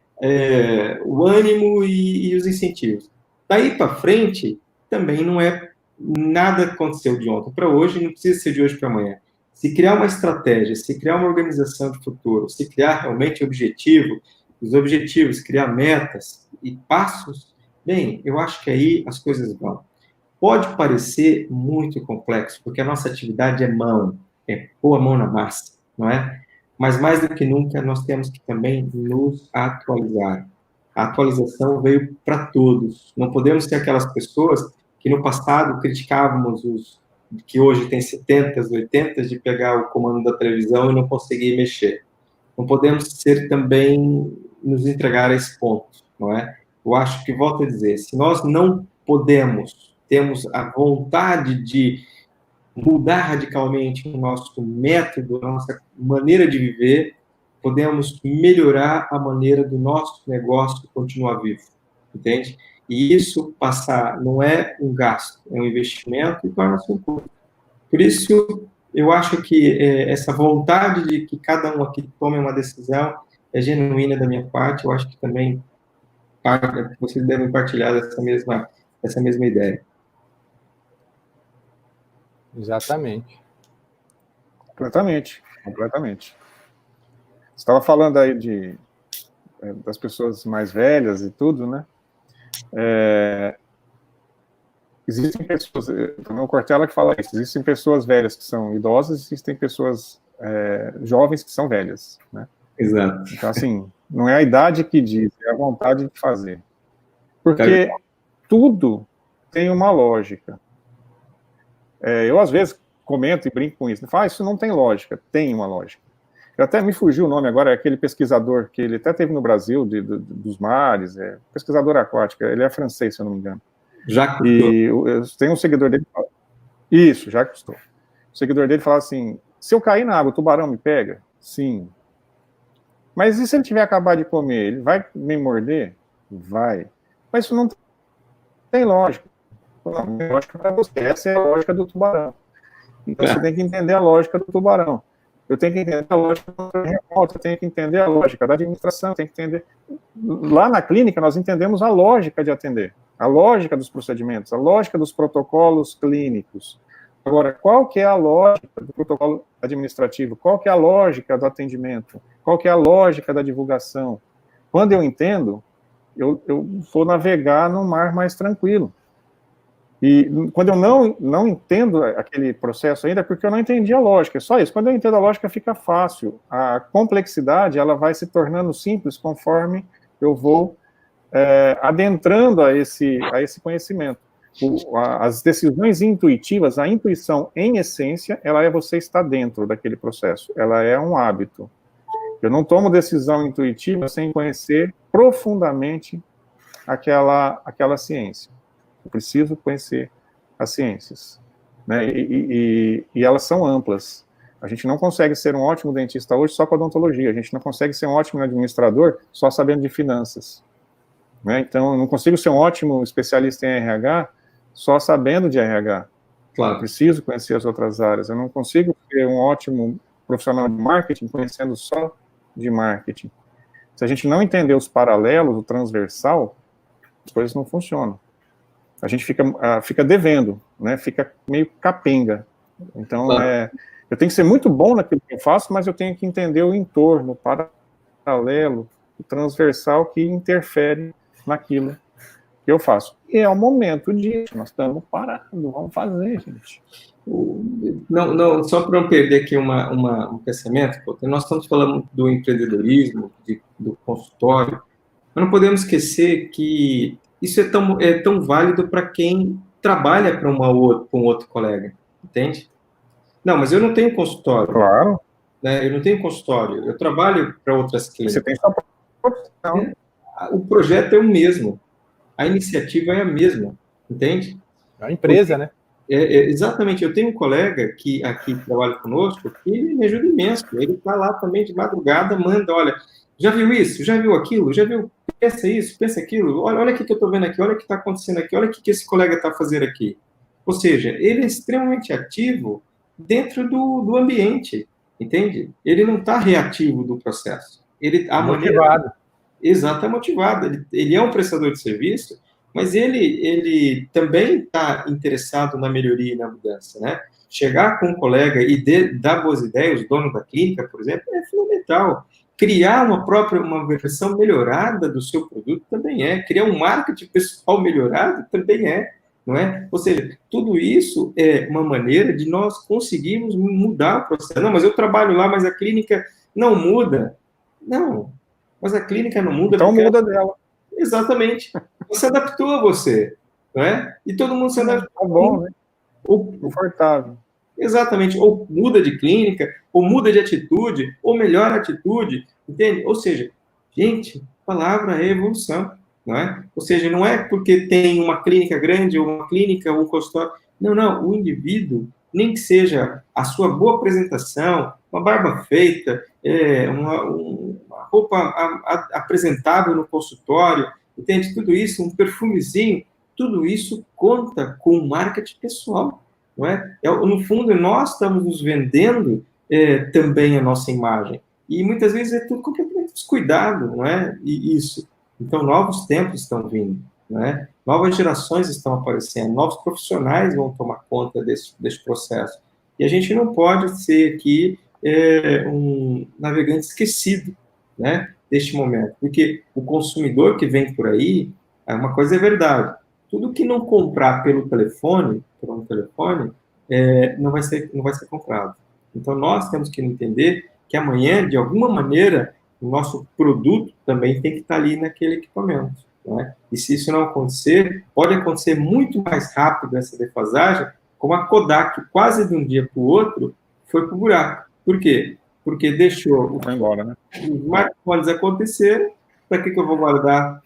Speaker 1: o ânimo e os incentivos. Daí para frente, também não é nada aconteceu de ontem para hoje, não precisa ser de hoje para amanhã. Se criar uma estratégia, se criar uma organização de futuro, se criar realmente os objetivos, criar metas e passos, bem, eu acho que aí as coisas vão. Pode parecer muito complexo, porque a nossa atividade é mão, é pôr a mão na massa, não é? Mas mais do que nunca, nós temos que também nos atualizar. A atualização veio para todos. Não podemos ser aquelas pessoas que no passado criticávamos os que hoje tem 70, 80 de pegar o comando da televisão e não conseguir mexer. Não podemos ser também nos entregar a esse ponto, não é? Eu acho que, volto a dizer, se nós não temos a vontade de mudar radicalmente o nosso método, a nossa maneira de viver, podemos melhorar a maneira do nosso negócio continuar vivo, entende? E isso não é um gasto, é um investimento e torna-se um custo. Por isso, eu acho que essa vontade de que cada um aqui tome uma decisão é genuína da minha parte. Eu acho que também vocês devem partilhar essa mesma ideia.
Speaker 2: Exatamente.
Speaker 3: Completamente. Você estava falando aí das pessoas mais velhas e tudo, né? Existem pessoas, no Cortella que fala isso, existem pessoas velhas que são idosas, existem pessoas jovens que são velhas, né?
Speaker 1: Exato.
Speaker 3: Então, assim, não é a idade que diz, é a vontade de fazer. Porque tudo tem uma lógica. Eu, às vezes, comento e brinco com isso. Isso não tem lógica. Tem uma lógica. Eu até me fugiu o nome agora, é aquele pesquisador que ele até teve no Brasil, dos mares, pesquisador aquático, ele é francês, se eu não me engano.
Speaker 1: Jacques Cousteau.
Speaker 3: E eu tenho um seguidor dele. Isso, Jacques Cousteau. O seguidor dele fala assim: se eu cair na água, o tubarão me pega? Sim. Mas e se ele tiver acabado de comer, ele vai me morder? Vai. Mas isso não tem lógica. Não tem lógica para você. Essa é a lógica do tubarão. Então você tem que entender a lógica do tubarão. Eu tenho que entender a lógica do remoto, eu tenho que entender a lógica da administração, eu tenho que entender. Lá na clínica, nós entendemos a lógica de atender, a lógica dos procedimentos, a lógica dos protocolos clínicos. Agora, qual que é a lógica do protocolo administrativo? Qual que é a lógica do atendimento? Qual que é a lógica da divulgação? Quando eu entendo, eu vou navegar num mar mais tranquilo. E quando eu não entendo aquele processo ainda, é porque eu não entendi a lógica, é só isso. Quando eu entendo a lógica, fica fácil. A complexidade, ela vai se tornando simples conforme eu vou adentrando a esse conhecimento. As decisões intuitivas, a intuição, em essência, ela é você estar dentro daquele processo. Ela é um hábito. Eu não tomo decisão intuitiva sem conhecer profundamente aquela ciência. Eu preciso conhecer as ciências, né? E elas são amplas. A gente não consegue ser um ótimo dentista hoje só com odontologia. A gente não consegue ser um ótimo administrador só sabendo de finanças, né? Então, eu não consigo ser um ótimo especialista em RH só sabendo de RH. Claro. Eu preciso conhecer as outras áreas. Eu não consigo ser um ótimo profissional de marketing conhecendo só de marketing. Se a gente não entender os paralelos, o transversal, as coisas não funcionam. A gente fica devendo, né? Fica meio capenga. Então, claro. Eu tenho que ser muito bom naquilo que eu faço, mas eu tenho que entender o entorno, o paralelo, o transversal que interfere naquilo que eu faço. E é o momento disso, nós estamos parados, vamos fazer, gente.
Speaker 1: Não, só para não perder aqui um pensamento, nós estamos falando do empreendedorismo, do consultório, mas não podemos esquecer que isso é tão válido para quem trabalha para um outro colega, entende? Não, mas eu não tenho consultório.
Speaker 3: Claro.
Speaker 1: Né? Eu não tenho consultório, eu trabalho para outras clínicas.
Speaker 3: Você tem sua profissão.
Speaker 1: O projeto é o mesmo, a iniciativa é a mesma, entende?
Speaker 2: É uma empresa, né?
Speaker 1: Exatamente, eu tenho um colega que aqui trabalha conosco, que ele me ajuda imenso, ele está lá também de madrugada, manda, olha, já viu isso? Já viu aquilo? Já viu pensa isso, pensa aquilo, olha o que eu estou vendo aqui, olha o que está acontecendo aqui, olha o que esse colega está fazendo aqui. Ou seja, ele é extremamente ativo dentro do ambiente, entende? Ele não está reativo do processo. A
Speaker 2: motivado.
Speaker 1: Exato, é motivado. Ele é um prestador de serviço, mas ele também está interessado na melhoria e na mudança, né? Chegar com um colega e dar boas ideias, o dono da clínica, por exemplo, é fundamental. Criar uma versão melhorada do seu produto também é. Criar um marketing pessoal melhorado também é, não é? Ou seja, tudo isso é uma maneira de nós conseguirmos mudar o processo. Não, mas eu trabalho lá, mas a clínica não muda. Não, mas a clínica não muda.
Speaker 3: Então muda dela.
Speaker 1: Exatamente. Você adaptou a você, não é? E todo mundo se adapta.
Speaker 3: Tá bom, né? Confortável.
Speaker 1: Exatamente. Ou muda de clínica, ou muda de atitude, ou melhora a atitude, entende? Ou seja, gente, a palavra é evolução, não é? Ou seja, não é porque tem uma clínica grande, ou uma clínica, ou um consultório. Não, não. O indivíduo, nem que seja a sua boa apresentação, uma barba feita, uma roupa apresentável no consultório, entende? Tudo isso, um perfumezinho, tudo isso conta com o marketing pessoal, não é? No fundo, nós estamos nos vendendo também a nossa imagem. E muitas vezes é tudo completamente descuidado, não é? E isso. Então, novos tempos estão vindo, não é? Novas gerações estão aparecendo, novos profissionais vão tomar conta desse processo. E a gente não pode ser aqui um navegante esquecido, né, deste momento. Porque o consumidor que vem por aí, uma coisa é verdade, tudo que não comprar pelo telefone, por um telefone, não vai ser comprado. Então, nós temos que entender que amanhã, de alguma maneira, o nosso produto também tem que estar ali naquele equipamento, né? E se isso não acontecer, pode acontecer muito mais rápido essa defasagem, como a Kodak, quase de um dia para o outro, foi para o buraco. Por quê? Porque deixou
Speaker 3: Foi embora, né?
Speaker 1: os smartphones acontecerem, para que eu vou guardar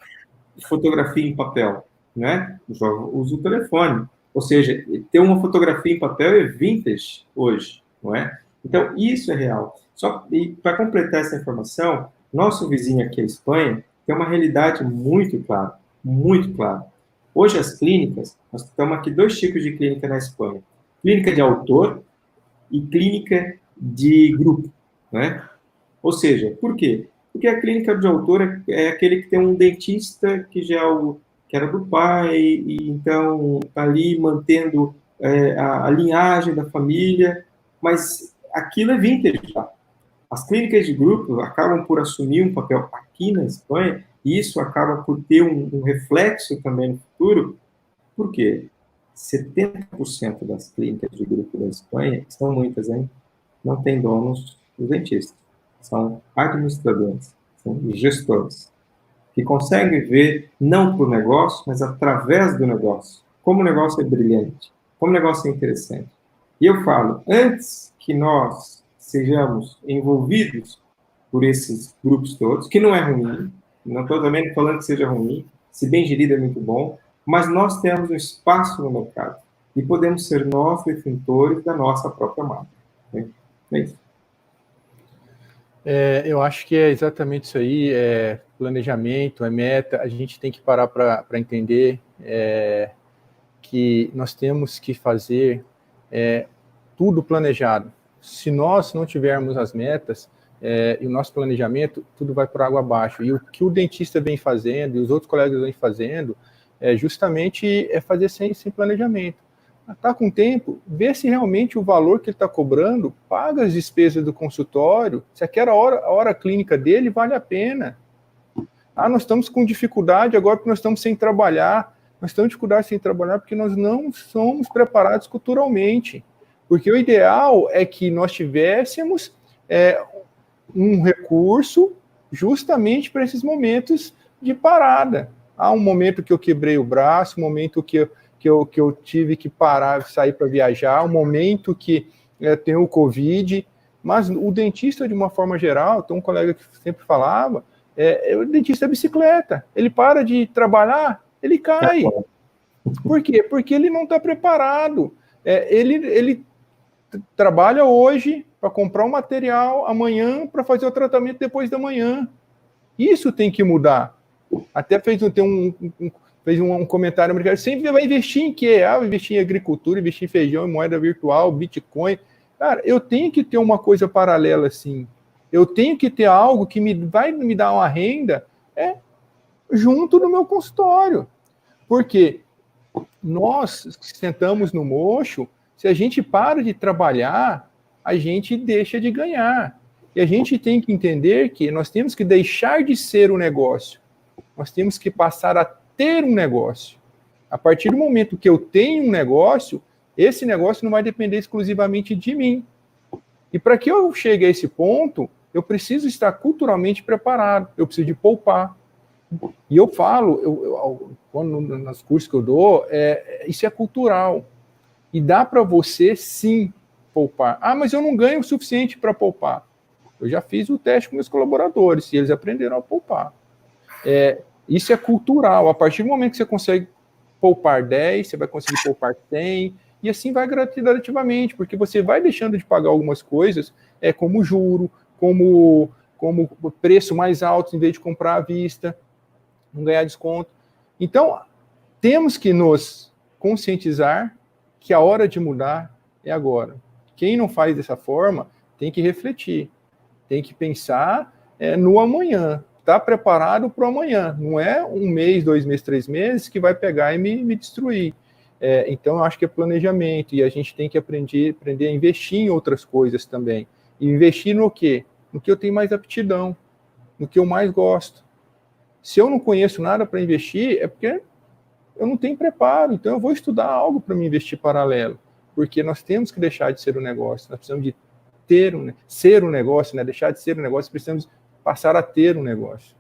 Speaker 1: fotografia em papel, né? Eu só uso o telefone. Ou seja, ter uma fotografia em papel é vintage hoje, não é? Então, isso é real. Só para completar essa informação, nosso vizinho aqui, a Espanha, tem uma realidade muito clara, muito clara. Hoje, as clínicas, nós temos aqui 2 tipos de clínica na Espanha. Clínica de autor e clínica de grupo, né? Ou seja, por quê? Porque a clínica de autor é aquele que tem um dentista que já que era do pai, e então está ali mantendo a linhagem da família, mas aquilo é vintage já. As clínicas de grupo acabam por assumir um papel aqui na Espanha, e isso acaba por ter um reflexo também no futuro. Por quê? 70% das clínicas de grupo da Espanha, são muitas, hein? Não tem donos os dentistas. São administradores, são gestores, que conseguem ver não para o negócio, mas através do negócio. Como o negócio é brilhante, como o negócio é interessante. E eu falo, antes que nós sejamos envolvidos por esses grupos todos, que não é ruim, não estou também falando que seja ruim, se bem gerido é muito bom, mas nós temos um espaço no mercado e podemos ser nós detentores da nossa própria marca. Né? É isso.
Speaker 2: Eu acho que é exatamente isso aí, planejamento, meta. A gente tem que parar para entender que nós temos que fazer tudo planejado. Se nós não tivermos as metas e o nosso planejamento, tudo vai por água abaixo. E o que o dentista vem fazendo e os outros colegas vêm fazendo justamente fazer sem planejamento. Está com tempo, vê se realmente o valor que ele está cobrando paga as despesas do consultório, se aquela hora clínica dele vale a pena. Nós estamos com dificuldade agora porque nós estamos sem trabalhar. Nós estamos com dificuldade sem trabalhar porque nós não somos preparados culturalmente. Porque o ideal é que nós tivéssemos um recurso justamente para esses momentos de parada. Um momento que eu quebrei o braço, um momento que eu tive que parar, sair para viajar, um momento que tem o Covid, mas o dentista, de uma forma geral, tem um colega que sempre falava, o dentista é bicicleta, ele para de trabalhar, ele cai. Por quê? Porque ele não está preparado. Ele trabalha hoje para comprar um material, amanhã para fazer o tratamento depois da manhã. Isso tem que mudar. Até fez um comentário americano, sempre vai investir em quê? Vai investir em agricultura, investir em feijão, em moeda virtual, Bitcoin. Cara, eu tenho que ter uma coisa paralela assim. Eu tenho que ter algo que vai me dar uma renda junto no meu consultório. Porque nós que sentamos no mocho, se a gente para de trabalhar, a gente deixa de ganhar. E a gente tem que entender que nós temos que deixar de ser um negócio. Nós temos que passar a ter um negócio. A partir do momento que eu tenho um negócio, esse negócio não vai depender exclusivamente de mim. E para que eu chegue a esse ponto, eu preciso estar culturalmente preparado, eu preciso de poupar. E eu falo, quando nos cursos que eu dou, isso é cultural. E dá para você, sim, poupar. Mas eu não ganho o suficiente para poupar. Eu já fiz o teste com meus colaboradores, e eles aprenderam a poupar. Isso é cultural. A partir do momento que você consegue poupar 10, você vai conseguir poupar 100, e assim vai gradativamente, porque você vai deixando de pagar algumas coisas, como juro, como preço mais alto, em vez de comprar à vista, não ganhar desconto. Então, temos que nos conscientizar que a hora de mudar é agora. Quem não faz dessa forma tem que refletir, tem que pensar no amanhã, estar preparado para o amanhã. Não é 1 mês, 2 meses, 3 meses que vai pegar e me destruir. Então, eu acho que é planejamento, e a gente tem que aprender a investir em outras coisas também. E investir no quê? No que eu tenho mais aptidão, no que eu mais gosto. Se eu não conheço nada para investir, é porque eu não tenho preparo, então eu vou estudar algo para me investir paralelo, porque nós temos que deixar de ser um negócio, nós precisamos de ser um negócio, né? Deixar de ser um negócio, precisamos passar a ter um negócio.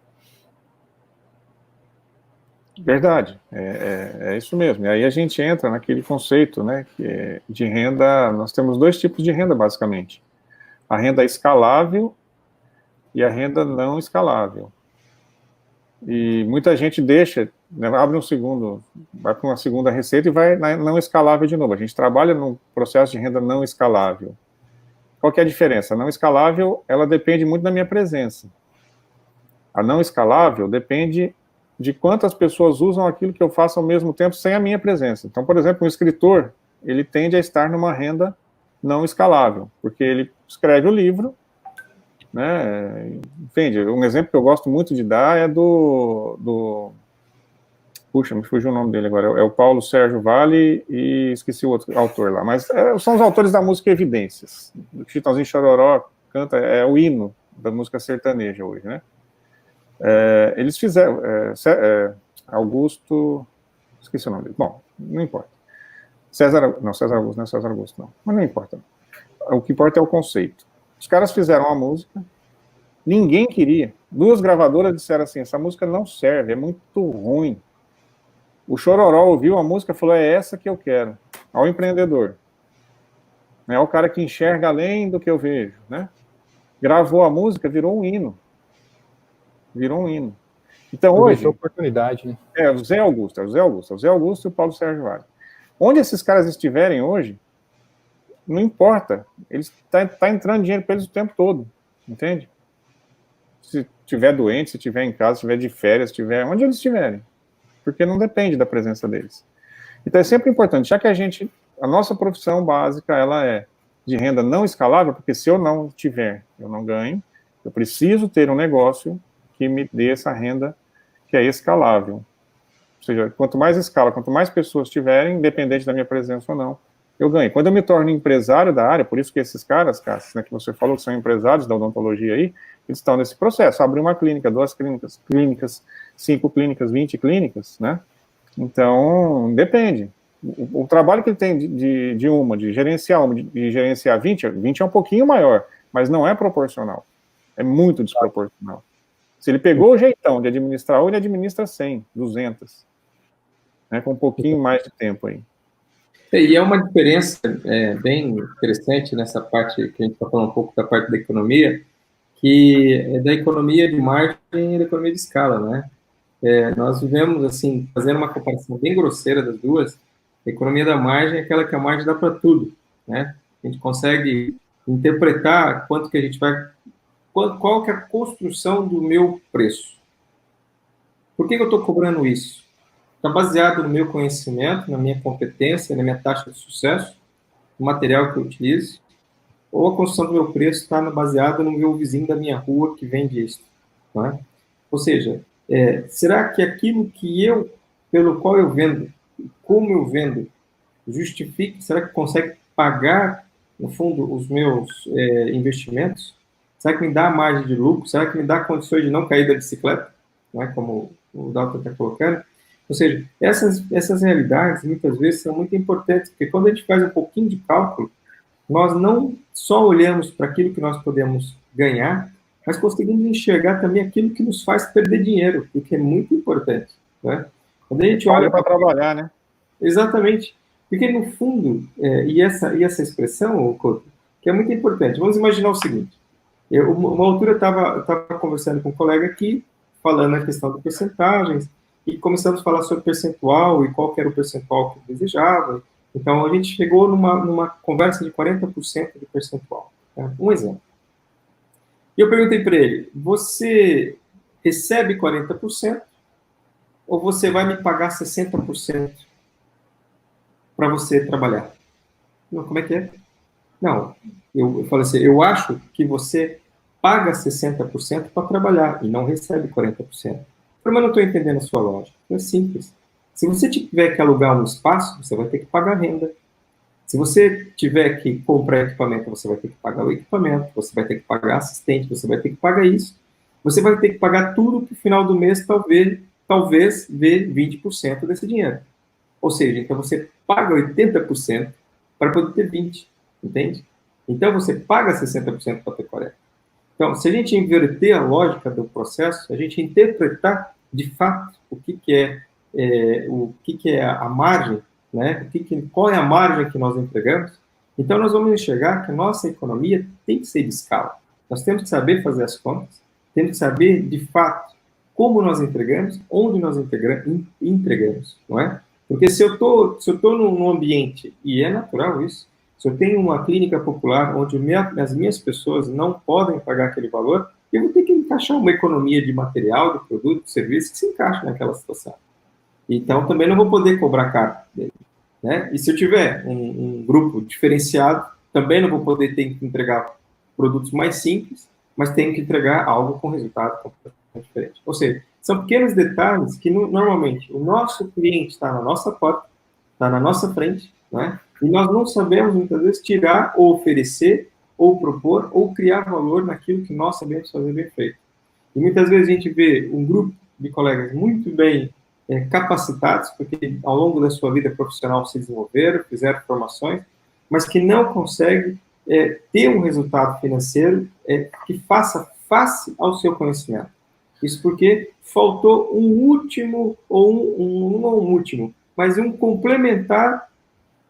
Speaker 3: Verdade, é isso mesmo. E aí a gente entra naquele conceito, né, que de renda. Nós temos 2 tipos de renda, basicamente: a renda escalável e a renda não escalável. E muita gente deixa, né, abre vai para uma segunda receita e vai na não escalável de novo. A gente trabalha num processo de renda não escalável. Qual que é a diferença? A não escalável, ela depende muito da minha presença. A não escalável depende de quantas pessoas usam aquilo que eu faço ao mesmo tempo sem a minha presença. Então, por exemplo, um escritor, ele tende a estar numa renda não escalável, porque ele escreve o livro, né? Entende? Um exemplo que eu gosto muito de dar é puxa, me fugiu o nome dele agora, é o Paulo Sérgio Vale, e esqueci o outro autor lá, mas são os autores da música Evidências. O Chitãozinho Chororó canta, é o hino da música sertaneja hoje, né? Eles fizeram, Augusto, esqueci o nome dele, bom, não importa. César Augusto, não é César Augusto, não, mas não importa. O que importa é o conceito. Os caras fizeram uma música, ninguém queria. 2 gravadoras disseram assim: essa música não serve, é muito ruim. O Chororó ouviu a música e falou: é essa que eu quero. Ao empreendedor. É o cara que enxerga além do que eu vejo, né? Gravou a música, virou um hino. Virou um hino. Então hoje...
Speaker 2: oportunidade, né?
Speaker 3: O Zé Augusto e o Paulo Sérgio Vale. Onde esses caras estiverem hoje, não importa, eles tá entrando dinheiro para eles o tempo todo, entende? Se tiver doente, se tiver em casa, se tiver de férias, se tiver onde eles estiverem, porque não depende da presença deles. Então é sempre importante, já que a nossa profissão básica, ela é de renda não escalável, porque se eu não tiver, eu não ganho, eu preciso ter um negócio que me dê essa renda que é escalável. Ou seja, quanto mais escala, quanto mais pessoas tiverem, independente da minha presença ou não, eu ganho. Quando eu me torno empresário da área, por isso que esses caras, Cássio, né, que você falou que são empresários da odontologia aí, eles estão nesse processo, abrir uma clínica, 2 clínicas, 5 clínicas, 20 clínicas, né? Então, depende. O trabalho que ele tem de gerenciar uma, de gerenciar 20 é um pouquinho maior, mas não é proporcional. É muito desproporcional. Se ele pegou o jeitão de administrar, ele administra 100, 200, né, com um pouquinho mais de tempo aí.
Speaker 1: E é uma diferença bem interessante nessa parte que a gente está falando um pouco da parte da economia, que é da economia de margem e da economia de escala, né? Nós vivemos, assim, fazendo uma comparação bem grosseira das duas, a economia da margem é aquela que a margem dá para tudo, né? A gente consegue interpretar quanto que a gente vai... Qual que é a construção do meu preço? Por que eu estou cobrando isso? Está baseado no meu conhecimento, na minha competência, na minha taxa de sucesso, no material que eu utilizo, ou a construção do meu preço está baseada no meu vizinho da minha rua que vende isso, não é? Ou seja, será que aquilo pelo qual eu vendo, como eu vendo, justifica, será que consegue pagar, no fundo, os meus investimentos? Será que me dá margem de lucro? Será que me dá condições de não cair da bicicleta? Não é como o Dalton está colocando? Ou seja, essas realidades, muitas vezes, são muito importantes, porque quando a gente faz um pouquinho de cálculo, nós não só olhamos para aquilo que nós podemos ganhar, mas conseguimos enxergar também aquilo que nos faz perder dinheiro, o que é muito importante. Né? Quando a gente olha
Speaker 3: para trabalhar, né?
Speaker 1: Exatamente. Porque, no fundo, e essa expressão, Couto, que é muito importante. Vamos imaginar o seguinte. Uma altura eu estava conversando com um colega aqui, falando a questão de percentagens, e começamos a falar sobre percentual e qual que era o percentual que eu desejava. Então, a gente chegou numa conversa de 40% de percentual. Tá? Um exemplo. E eu perguntei para ele, você recebe 40% ou você vai me pagar 60% para você trabalhar? Não, como é que é? Não, eu falei assim, eu acho que você paga 60% para trabalhar e não recebe 40%. Eu falei, mas não estou entendendo a sua lógica. É simples. Se você tiver que alugar um espaço, você vai ter que pagar renda. Se você tiver que comprar equipamento, você vai ter que pagar o equipamento, você vai ter que pagar assistente, você vai ter que pagar isso. Você vai ter que pagar tudo que no final do mês talvez ver 20% desse dinheiro. Ou seja, então você paga 80% para poder ter 20%, entende? Então você paga 60% para ter 40%. Então, se a gente inverter a lógica do processo, a gente interpretar de fato o que é a margem, né? Qual é a margem que nós entregamos, então nós vamos enxergar que a nossa economia tem que ser de escala. Nós temos que saber fazer as contas, temos que saber de fato como nós entregamos, onde nós entregamos, não é? Porque se eu tô num ambiente, e é natural isso, se eu tenho uma clínica popular onde as minhas pessoas não podem pagar aquele valor, eu vou ter que encaixar uma economia de material, de produto, de serviço que se encaixe naquela situação. Então, também não vou poder cobrar caro dele. Né? E se eu tiver um grupo diferenciado, também não vou poder ter que entregar produtos mais simples, mas tenho que entregar algo com resultado completamente diferente. Ou seja, são pequenos detalhes que, normalmente, o nosso cliente está na nossa porta, está na nossa frente, né? E nós não sabemos, muitas vezes, tirar ou oferecer, ou propor, ou criar valor naquilo que nós sabemos fazer bem feito. E muitas vezes a gente vê um grupo de colegas muito bem capacitados, porque ao longo da sua vida profissional se desenvolveram, fizeram formações, mas que não conseguem ter um resultado financeiro que faça face ao seu conhecimento. Isso porque faltou um último, ou não um último, mas um complementar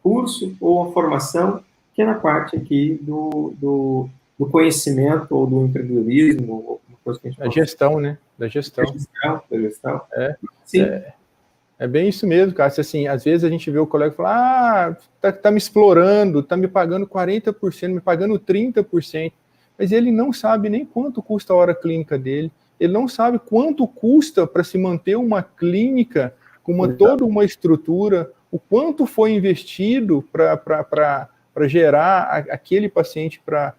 Speaker 1: curso ou uma formação que é na parte aqui do conhecimento ou do empreendedorismo, ou uma coisa que a gente
Speaker 2: A gestão, né? Da gestão.
Speaker 1: Da gestão.
Speaker 2: Sim. É bem isso mesmo, cara. Assim, às vezes a gente vê o colega falar, tá me explorando, tá me pagando 40%, me pagando 30%, mas ele não sabe nem quanto custa a hora clínica dele, ele não sabe quanto custa para se manter uma clínica com toda uma estrutura, o quanto foi investido para gerar aquele paciente para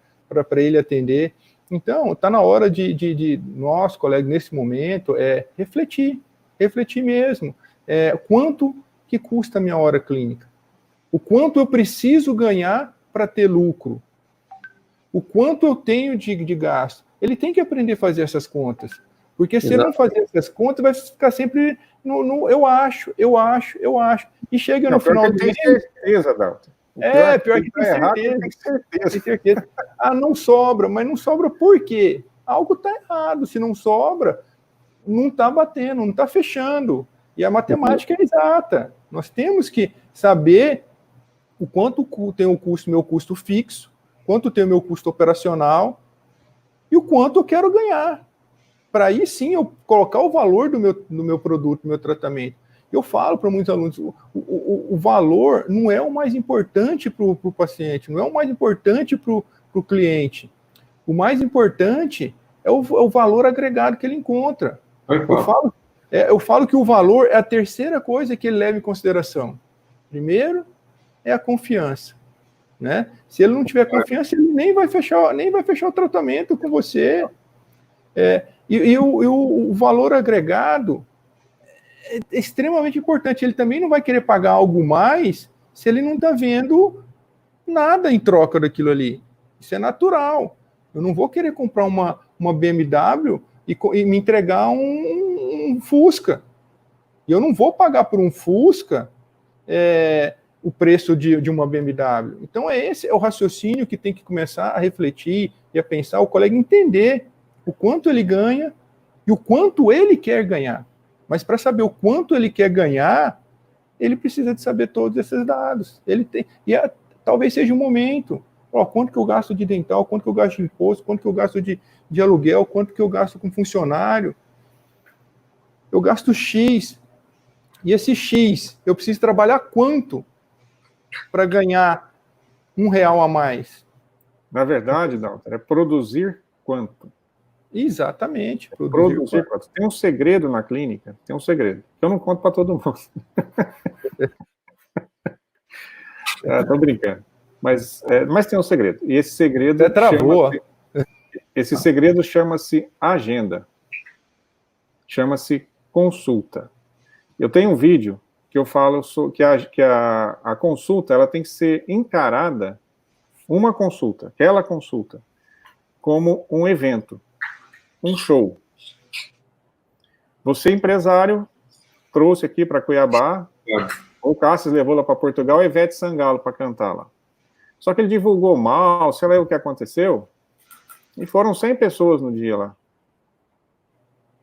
Speaker 2: ele atender. Então, está na hora de nós, colegas, nesse momento, refletir mesmo. Quanto que custa a minha hora clínica? O quanto eu preciso ganhar para ter lucro? O quanto eu tenho de gasto? Ele tem que aprender a fazer essas contas. Porque se ele não fazer essas contas, vai ficar sempre no eu acho. E chega no final do mês...
Speaker 3: Tem certeza, Dalton.
Speaker 2: Pior que tem certeza. Não sobra, mas não sobra por quê? Algo está errado. Se não sobra, não está batendo, não está fechando. E a matemática é exata. Nós temos que saber o quanto tem o meu custo fixo, quanto tem o meu custo operacional e o quanto eu quero ganhar. Para aí sim eu colocar o valor do meu produto, do meu tratamento. Eu falo para muitos alunos, o valor não é o mais importante para o paciente, não é o mais importante para o cliente. O mais importante é o valor agregado que ele encontra. Eu falo que o valor é a terceira coisa que ele leva em consideração. Primeiro é a confiança, né? Se ele não tiver confiança, ele nem vai fechar o tratamento com você. O valor agregado é extremamente importante. Ele também não vai querer pagar algo mais se ele não está vendo nada em troca daquilo ali. Isso é natural. Eu não vou querer comprar uma BMW e me entregar um Fusca. E eu não vou pagar por um Fusca o preço de uma BMW. Então, esse é o raciocínio que tem que começar a refletir e a pensar, o colega entender o quanto ele ganha e o quanto ele quer ganhar. Mas para saber o quanto ele quer ganhar, ele precisa de saber todos esses dados. Talvez seja o momento. Quanto que eu gasto de dental, quanto que eu gasto de imposto, quanto que eu gasto de aluguel, quanto que eu gasto com funcionário. Eu gasto X. E esse X, eu preciso trabalhar quanto para ganhar R$1 a mais?
Speaker 3: Na verdade, Dalton, é produzir quanto?
Speaker 2: Exatamente.
Speaker 3: Produzir quanto? Tem um segredo na clínica, tem um segredo. Eu não conto para todo mundo. Tô brincando. Mas tem um segredo. E esse segredo chama-se agenda. Chama-se consulta. Eu tenho um vídeo que eu falo que a consulta ela tem que ser encarada, uma consulta, aquela consulta, como um evento, um show. Você, empresário, trouxe aqui para Cuiabá, o Cássio levou lá para Portugal, a Ivete Sangalo para cantar lá. Só que ele divulgou mal, sei lá o que aconteceu, e foram 100 pessoas no dia lá.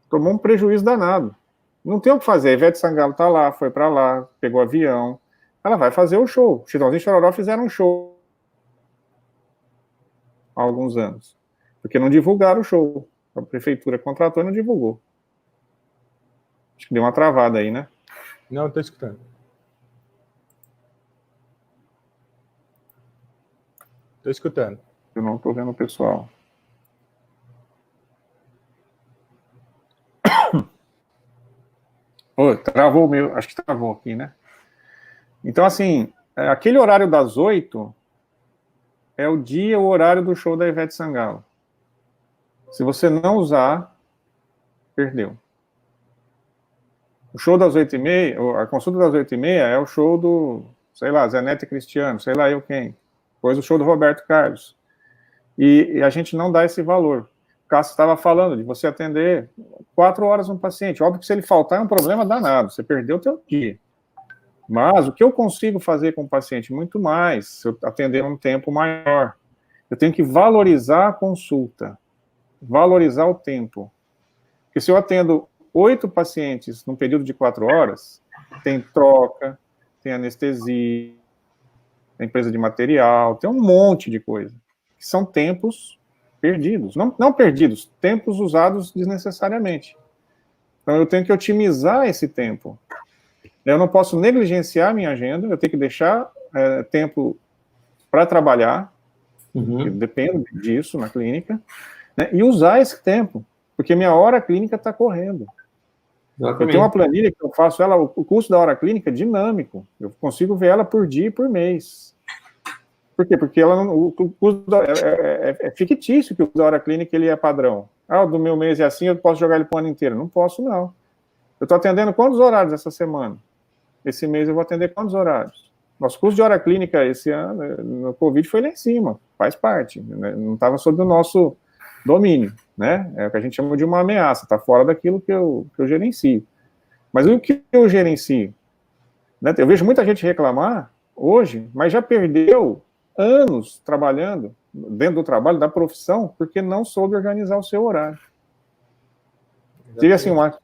Speaker 3: Tomou um prejuízo danado. Não tem o que fazer. A Ivete Sangalo está lá, foi para lá, pegou avião. Ela vai fazer o show. Chitãozinho e Chororó fizeram um show há alguns anos. Porque não divulgaram o show. A prefeitura contratou e não divulgou. Acho que deu uma travada aí, né?
Speaker 2: Não, estou escutando. Estou escutando.
Speaker 3: Eu não estou vendo o pessoal. Travou o meu, acho que travou aqui, né? Então, assim, aquele horário das 8 é o horário do show da Ivete Sangalo. Se você não usar, perdeu. O show das 8h30, a consulta das 8h30 é o show do, sei lá, Zé Neto e Cristiano, sei lá eu quem. Depois o show do Roberto Carlos. E a gente não dá esse valor. O Cássio estava falando de você atender 4 horas um paciente. Óbvio que se ele faltar é um problema danado, você perdeu o teu dia. Mas o que eu consigo fazer com o paciente? Muito mais, se eu atender um tempo maior. Eu tenho que valorizar a consulta, valorizar o tempo. Porque se eu atendo 8 pacientes num período de 4 horas, tem troca, tem anestesia, tem empresa de material, tem um monte de coisa. Que são tempos perdidos. Não perdidos, tempos usados desnecessariamente. Então, eu tenho que otimizar esse tempo. Eu não posso negligenciar minha agenda, eu tenho que deixar tempo para trabalhar, depende disso na clínica, né, e usar esse tempo, porque minha hora clínica está correndo. Exatamente. Eu tenho uma planilha que eu faço ela, o custo da hora clínica é dinâmico, eu consigo ver ela por dia e por mês. Por quê? Porque ela não, o custo é fictício que o custo da hora clínica ele é padrão. O do meu mês é assim, eu posso jogar ele para o ano inteiro. Não posso, não. Eu estou atendendo quantos horários essa semana? Esse mês eu vou atender quantos horários? Nosso custo de hora clínica esse ano, no Covid, foi lá em cima, faz parte, né? Não estava sob o nosso domínio, né? É o que a gente chama de uma ameaça, está fora daquilo que eu gerencio. Mas o que eu gerencio? Né? Eu vejo muita gente reclamar hoje, mas já perdeu anos trabalhando dentro do trabalho, da profissão, porque não soube organizar o seu horário. Tive assim, uma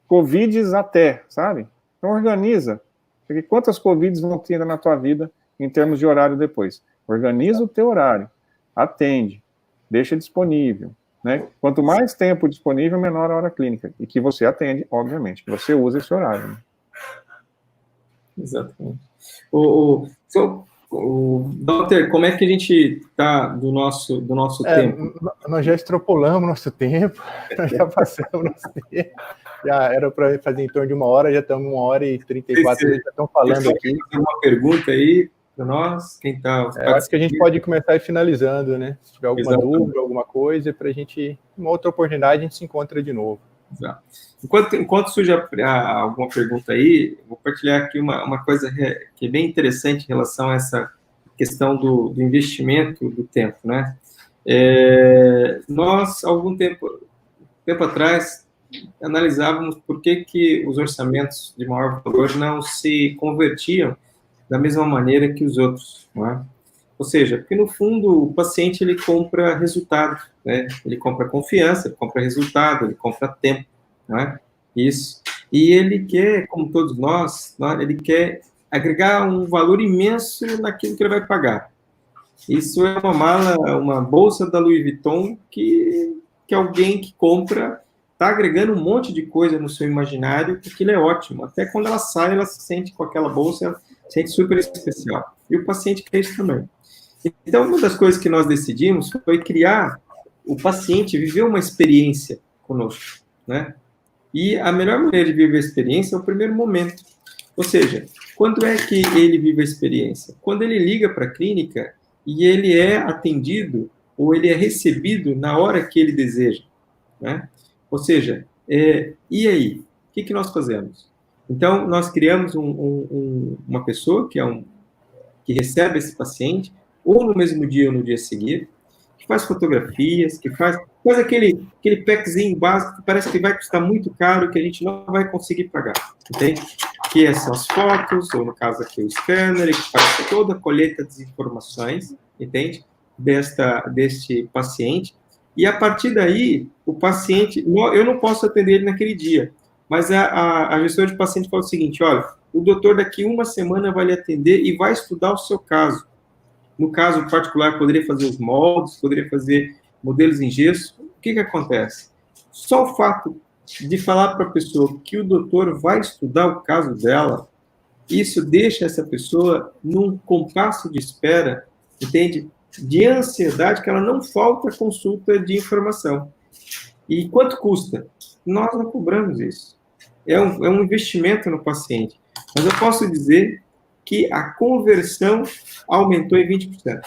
Speaker 3: Covids até, sabe? Então organiza. Porque quantas Covids vão ter na tua vida em termos de horário depois? Organiza o teu horário. Atende. Deixa disponível. Né? Quanto mais tempo disponível, menor a hora clínica. E que você atende, obviamente. Que você usa esse horário. Né?
Speaker 1: Exatamente. Doutor, como é que a gente está do nosso tempo?
Speaker 2: Nós já extrapolamos nosso tempo, nós já passamos nosso tempo. Já era para fazer em torno de 1 hora, já estamos 1h34, já estão falando aqui.
Speaker 1: Tem uma pergunta aí para nós? Quem está?
Speaker 2: Acho que a gente pode começar finalizando, né? Se tiver alguma dúvida, alguma coisa, para a gente, uma outra oportunidade, a gente se encontra de novo.
Speaker 1: Exato. Enquanto surge alguma pergunta aí, vou partilhar aqui uma coisa que é bem interessante em relação a essa questão do investimento do tempo, né? Nós, algum tempo atrás, analisávamos por que os orçamentos de maior valor não se convertiam da mesma maneira que os outros, não é? Ou seja, porque no fundo o paciente ele compra resultado, né? Ele compra confiança, ele compra resultado, ele compra tempo, não é? Isso. E ele quer, como todos nós, ele quer agregar um valor imenso naquilo que ele vai pagar. Isso é uma bolsa da Louis Vuitton que alguém que compra está agregando um monte de coisa no seu imaginário, porque ele é ótimo. Até quando ela sai, ela se sente com aquela bolsa, ela se sente super especial. E o paciente quer isso também. Então, uma das coisas que nós decidimos foi criar o paciente viver uma experiência conosco, né? E a melhor maneira de viver a experiência é o primeiro momento. Ou seja, quando é que ele vive a experiência? Quando ele liga para a clínica e ele é atendido ou ele é recebido na hora que ele deseja, né? Ou seja, e aí? O que nós fazemos? Então, nós criamos uma pessoa que recebe esse paciente, ou no mesmo dia ou no dia seguinte, que faz fotografias, que faz aquele packzinho básico que parece que vai custar muito caro, que a gente não vai conseguir pagar, entende? Que são as fotos, ou no caso aqui o scanner, que faz toda a colheita das informações, entende? Deste paciente. E a partir daí, o paciente, eu não posso atender ele naquele dia, mas a gestora de paciente fala o seguinte: olha, o doutor daqui 1 semana vai lhe atender e vai estudar o seu caso. No caso particular, poderia fazer os moldes, poderia fazer modelos em gesso. O que acontece? Só o fato de falar para a pessoa que o doutor vai estudar o caso dela, isso deixa essa pessoa num compasso de espera, entende? De ansiedade, que ela não falta consulta de informação. E quanto custa? Nós não cobramos isso. É um investimento no paciente. Mas eu posso dizer que a conversão aumentou em 20%,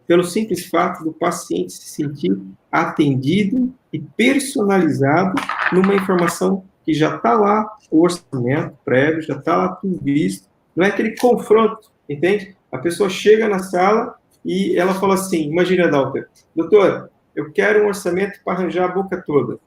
Speaker 1: pelo simples fato do paciente se sentir atendido e personalizado numa informação que já está lá, o orçamento prévio, já está lá tudo visto. Não é aquele confronto, entende? A pessoa chega na sala e ela fala assim, imagina, doutor, eu quero um orçamento para arranjar a boca toda.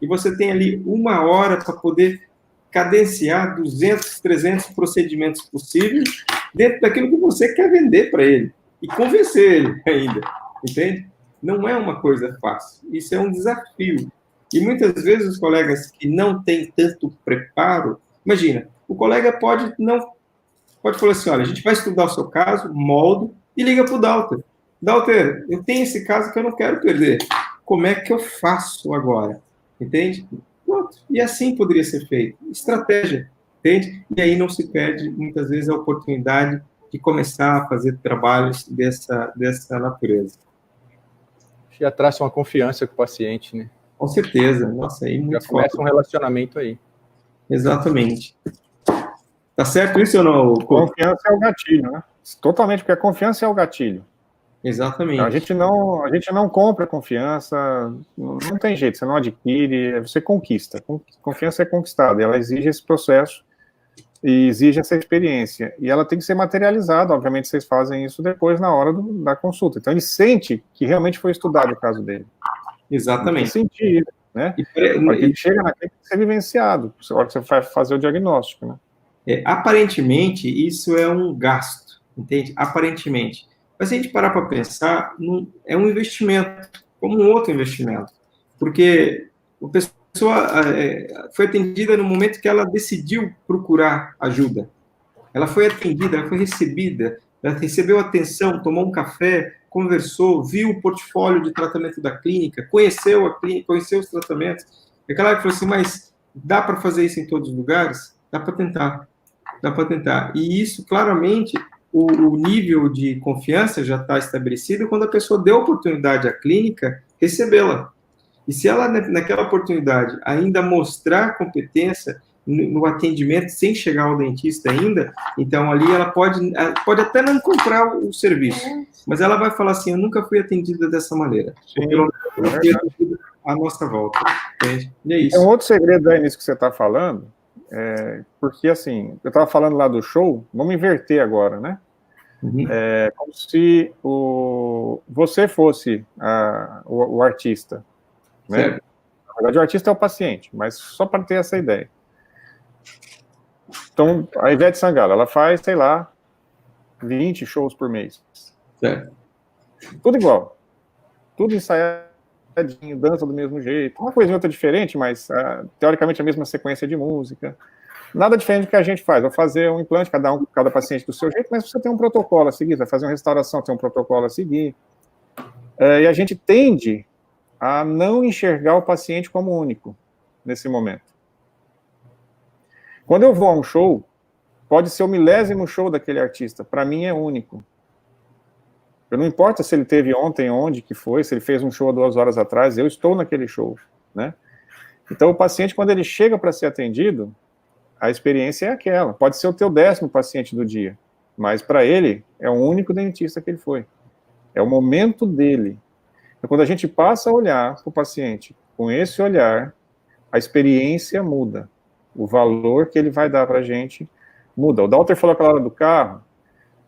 Speaker 1: E você tem ali 1 hora para poder cadenciar 200, 300 procedimentos possíveis dentro daquilo que você quer vender para ele. E convencer ele ainda, entende? Não é uma coisa fácil. Isso é um desafio. E muitas vezes os colegas que não têm tanto preparo, imagina, o colega pode falar assim, olha, a gente vai estudar o seu caso, moldo, e liga para o Dauter. Dauter, eu tenho esse caso que eu não quero perder. Como é que eu faço agora? Entende? Pronto. E assim poderia ser feito. Estratégia, entende? E aí não se perde, muitas vezes, a oportunidade de começar a fazer trabalhos dessa natureza.
Speaker 2: Já traz uma confiança com o paciente, né?
Speaker 1: Com certeza. Nossa, aí muito
Speaker 2: já começa um relacionamento aí.
Speaker 1: Exatamente. Tá certo isso ou não?
Speaker 3: Confiança é o gatilho, né? Totalmente, porque a confiança é o gatilho.
Speaker 1: Exatamente.
Speaker 3: A gente não compra confiança, não tem jeito, você não adquire, você conquista. Confiança é conquistada, ela exige esse processo e exige essa experiência. E ela tem que ser materializada, obviamente vocês fazem isso depois na hora da consulta. Então ele sente que realmente foi estudado o caso dele.
Speaker 1: Exatamente.
Speaker 3: Sentir, né? Porque ele chega naquele que tem que ser vivenciado, na hora que você vai fazer o diagnóstico, né?
Speaker 1: Aparentemente, isso é um gasto, entende? Aparentemente. Mas se a gente parar para pensar, é um investimento, como um outro investimento. Porque a pessoa foi atendida no momento que ela decidiu procurar ajuda. Ela foi atendida, ela foi recebida, ela recebeu atenção, tomou um café, conversou, viu o portfólio de tratamento da clínica, conheceu a clínica, conheceu os tratamentos. E aquela que falou assim, mas dá para fazer isso em todos os lugares? Dá para tentar. E isso, claramente, o nível de confiança já está estabelecido quando a pessoa deu oportunidade à clínica recebê-la. E se ela, naquela oportunidade, ainda mostrar competência no atendimento sem chegar ao dentista ainda, então ali ela pode até não comprar o serviço, mas ela vai falar assim, eu nunca fui atendida dessa maneira.
Speaker 3: Sim,
Speaker 1: pelo menos fui atendida à nossa volta. Entende? E é isso.
Speaker 3: Tem um outro segredo aí nisso que você está falando, porque assim, eu estava falando lá do show, vamos inverter agora, né?
Speaker 1: Uhum.
Speaker 3: É como se você fosse o artista, né?
Speaker 1: Certo.
Speaker 3: Na verdade, o artista é o paciente, mas só para ter essa ideia. Então, a Ivete Sangalo, ela faz, sei lá, 20 shows por mês.
Speaker 1: Certo.
Speaker 3: Tudo igual. Tudo ensaiadinho, dança do mesmo jeito. Uma coisa ou outra diferente, mas teoricamente a mesma sequência de música. Nada diferente do que a gente faz. Vou fazer um implante, cada paciente do seu jeito, mas você tem um protocolo a seguir. Vai fazer uma restauração, tem um protocolo a seguir. E a gente tende a não enxergar o paciente como único nesse momento. Quando eu vou a um show, pode ser o 1000º show daquele artista. Para mim é único. Eu não importa se ele teve ontem, onde que foi, se ele fez um show há 2 horas atrás, eu estou naquele show, né? Então o paciente, quando ele chega para ser atendido, a experiência é aquela. Pode ser o teu 10º paciente do dia, mas para ele é o único dentista que ele foi. É o momento dele. Então, quando a gente passa a olhar para o paciente com esse olhar, a experiência muda. O valor que ele vai dar para a gente muda. O Dalter falou aquela hora do carro,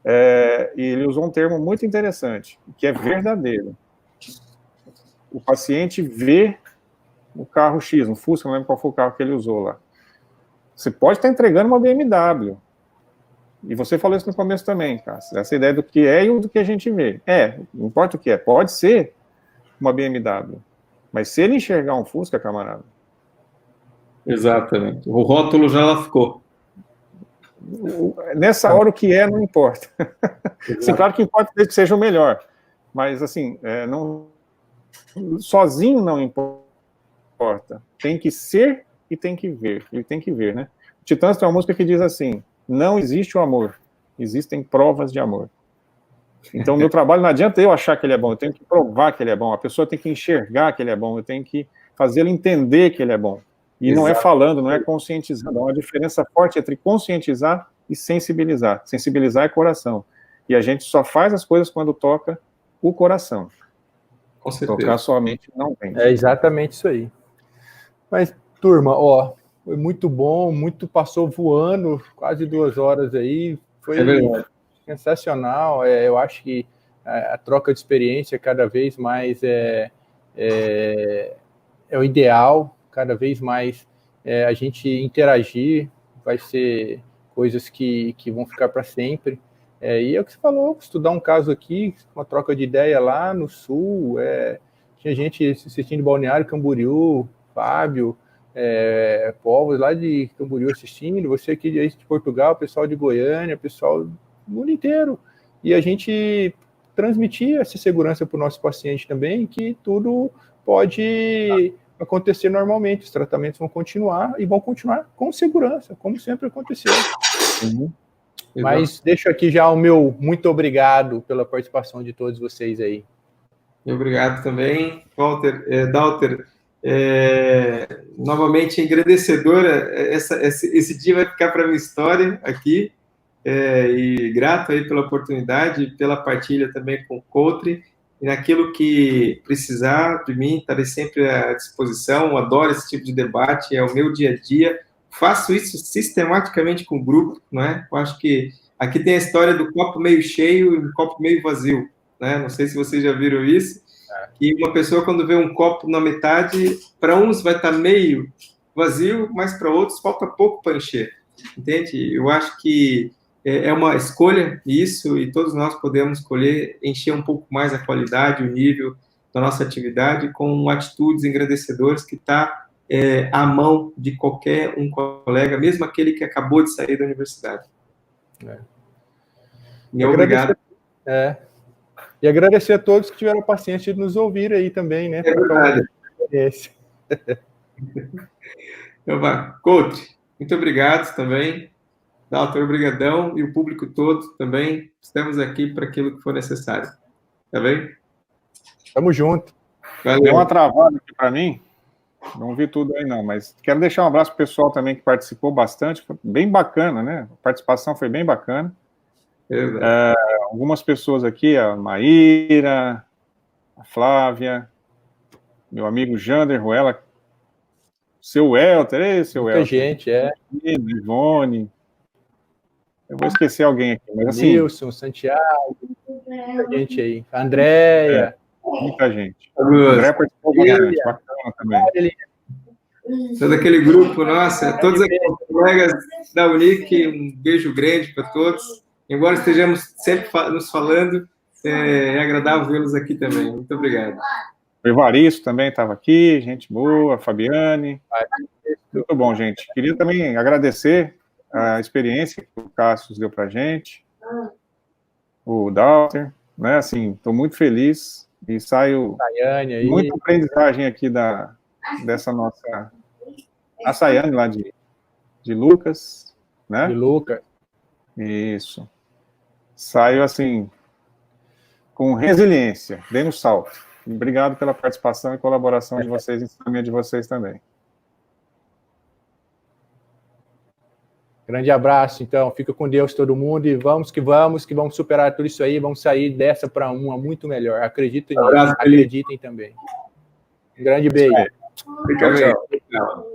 Speaker 3: e ele usou um termo muito interessante, que é verdadeiro. O paciente vê o carro X, um Fusca, não lembro qual foi o carro que ele usou lá. Você pode estar entregando uma BMW. E você falou isso no começo também, Cássio. Essa ideia do que é e do que a gente vê. Não importa o que é. Pode ser uma BMW. Mas se ele enxergar um Fusca, camarada...
Speaker 1: Exatamente. O rótulo já lascou.
Speaker 3: Nessa hora o que é não importa. Sim, claro que importa que seja o melhor. Mas, assim, sozinho não importa. Tem que ser e tem que ver. Ele tem que ver, né? O Titãs tem uma música que diz assim, não existe o amor, existem provas de amor. Então, meu trabalho não adianta eu achar que ele é bom, eu tenho que provar que ele é bom, a pessoa tem que enxergar que ele é bom, eu tenho que fazê-lo entender que ele é bom. E Exato. Não é falando, não é conscientizando, há uma diferença forte entre conscientizar e sensibilizar. Sensibilizar é coração. E a gente só faz as coisas quando toca o coração.
Speaker 1: Com certeza.
Speaker 3: Tocar somente não vem.
Speaker 2: É exatamente isso aí. Mas, turma, foi muito bom, passou voando, quase 2 horas aí. Foi sensacional. Eu acho que a troca de experiência cada vez mais é o ideal, cada vez mais a gente interagir, vai ser coisas que vão ficar para sempre. E é o que você falou, estudar um caso aqui, uma troca de ideia lá no Sul, tinha gente assistindo de Balneário Camboriú, Fábio, povos lá de Camboriú assistindo, você aqui de Portugal, pessoal de Goiânia, pessoal do mundo inteiro. E a gente transmitir essa segurança para o nosso paciente também, que tudo pode acontecer normalmente, os tratamentos vão continuar e vão continuar com segurança, como sempre aconteceu.
Speaker 3: Uhum.
Speaker 2: Mas deixo aqui já o meu muito obrigado pela participação de todos vocês aí.
Speaker 1: Obrigado também, Walter. Dalter, novamente agradecedora, esse dia vai ficar para a minha história aqui, e grato aí pela oportunidade, pela partilha também com o Coutri, e naquilo que precisar de mim, estarei sempre à disposição, adoro esse tipo de debate, é o meu dia a dia, faço isso sistematicamente com o grupo, não é? Eu acho que aqui tem a história do copo meio cheio e do copo meio vazio, né? Não sei se vocês já viram isso, que uma pessoa quando vê um copo na metade, para uns vai estar meio vazio, mas para outros falta pouco para encher, entende? Eu acho que é uma escolha isso, e todos nós podemos escolher encher um pouco mais a qualidade, o nível da nossa atividade com atitudes engrandecedoras que está à mão de qualquer um colega, mesmo aquele que acabou de sair da universidade. E obrigado.
Speaker 2: E agradecer a todos que tiveram paciência de nos ouvir aí também, né?
Speaker 1: É verdade. Então, Coutri, muito obrigado também. Dalton, obrigadão, e o público todo também. Estamos aqui para aquilo que for necessário. Tá bem?
Speaker 2: Tamo junto.
Speaker 1: Valeu.
Speaker 3: Deu uma travada aqui para mim. Não vi tudo aí, não, mas quero deixar um abraço para o pessoal também que participou bastante. Foi bem bacana, né? A participação foi bem bacana. Algumas pessoas aqui, a Maíra, a Flávia, meu amigo Jander Ruela, seu Welter, seu
Speaker 2: Muita
Speaker 3: Welter.
Speaker 2: gente,
Speaker 3: Ivone. Eu vou esquecer alguém aqui, mas assim...
Speaker 2: Nilson, Santiago, muita gente aí. Andréia.
Speaker 3: Muita gente.
Speaker 1: Augusto.
Speaker 3: André participou bastante, bacana também.
Speaker 1: Todo aquele grupo, nossa, todos aqueles colegas da Unic, um beijo grande para todos. Embora estejamos sempre nos falando, é agradável vê-los aqui também. Muito obrigado.
Speaker 3: O Evaristo também estava aqui, gente boa, a Fabiane. Muito bom, gente. Queria também agradecer a experiência que o Cassius deu para a gente, o Dalter, né? Assim, estou muito feliz e saio muita aprendizagem aqui dessa nossa... A Sayane lá de Lucas, né?
Speaker 2: De Lucas.
Speaker 3: Isso. Saio, assim, com resiliência, dei no salto. Obrigado pela participação e colaboração de vocês, ensinamento de vocês também.
Speaker 2: Grande abraço, então. Fica com Deus todo mundo e vamos que vamos superar tudo isso aí, vamos sair dessa para uma muito melhor. Acreditem nisso, acreditem também. Um grande beijo.
Speaker 1: Tchau, tchau.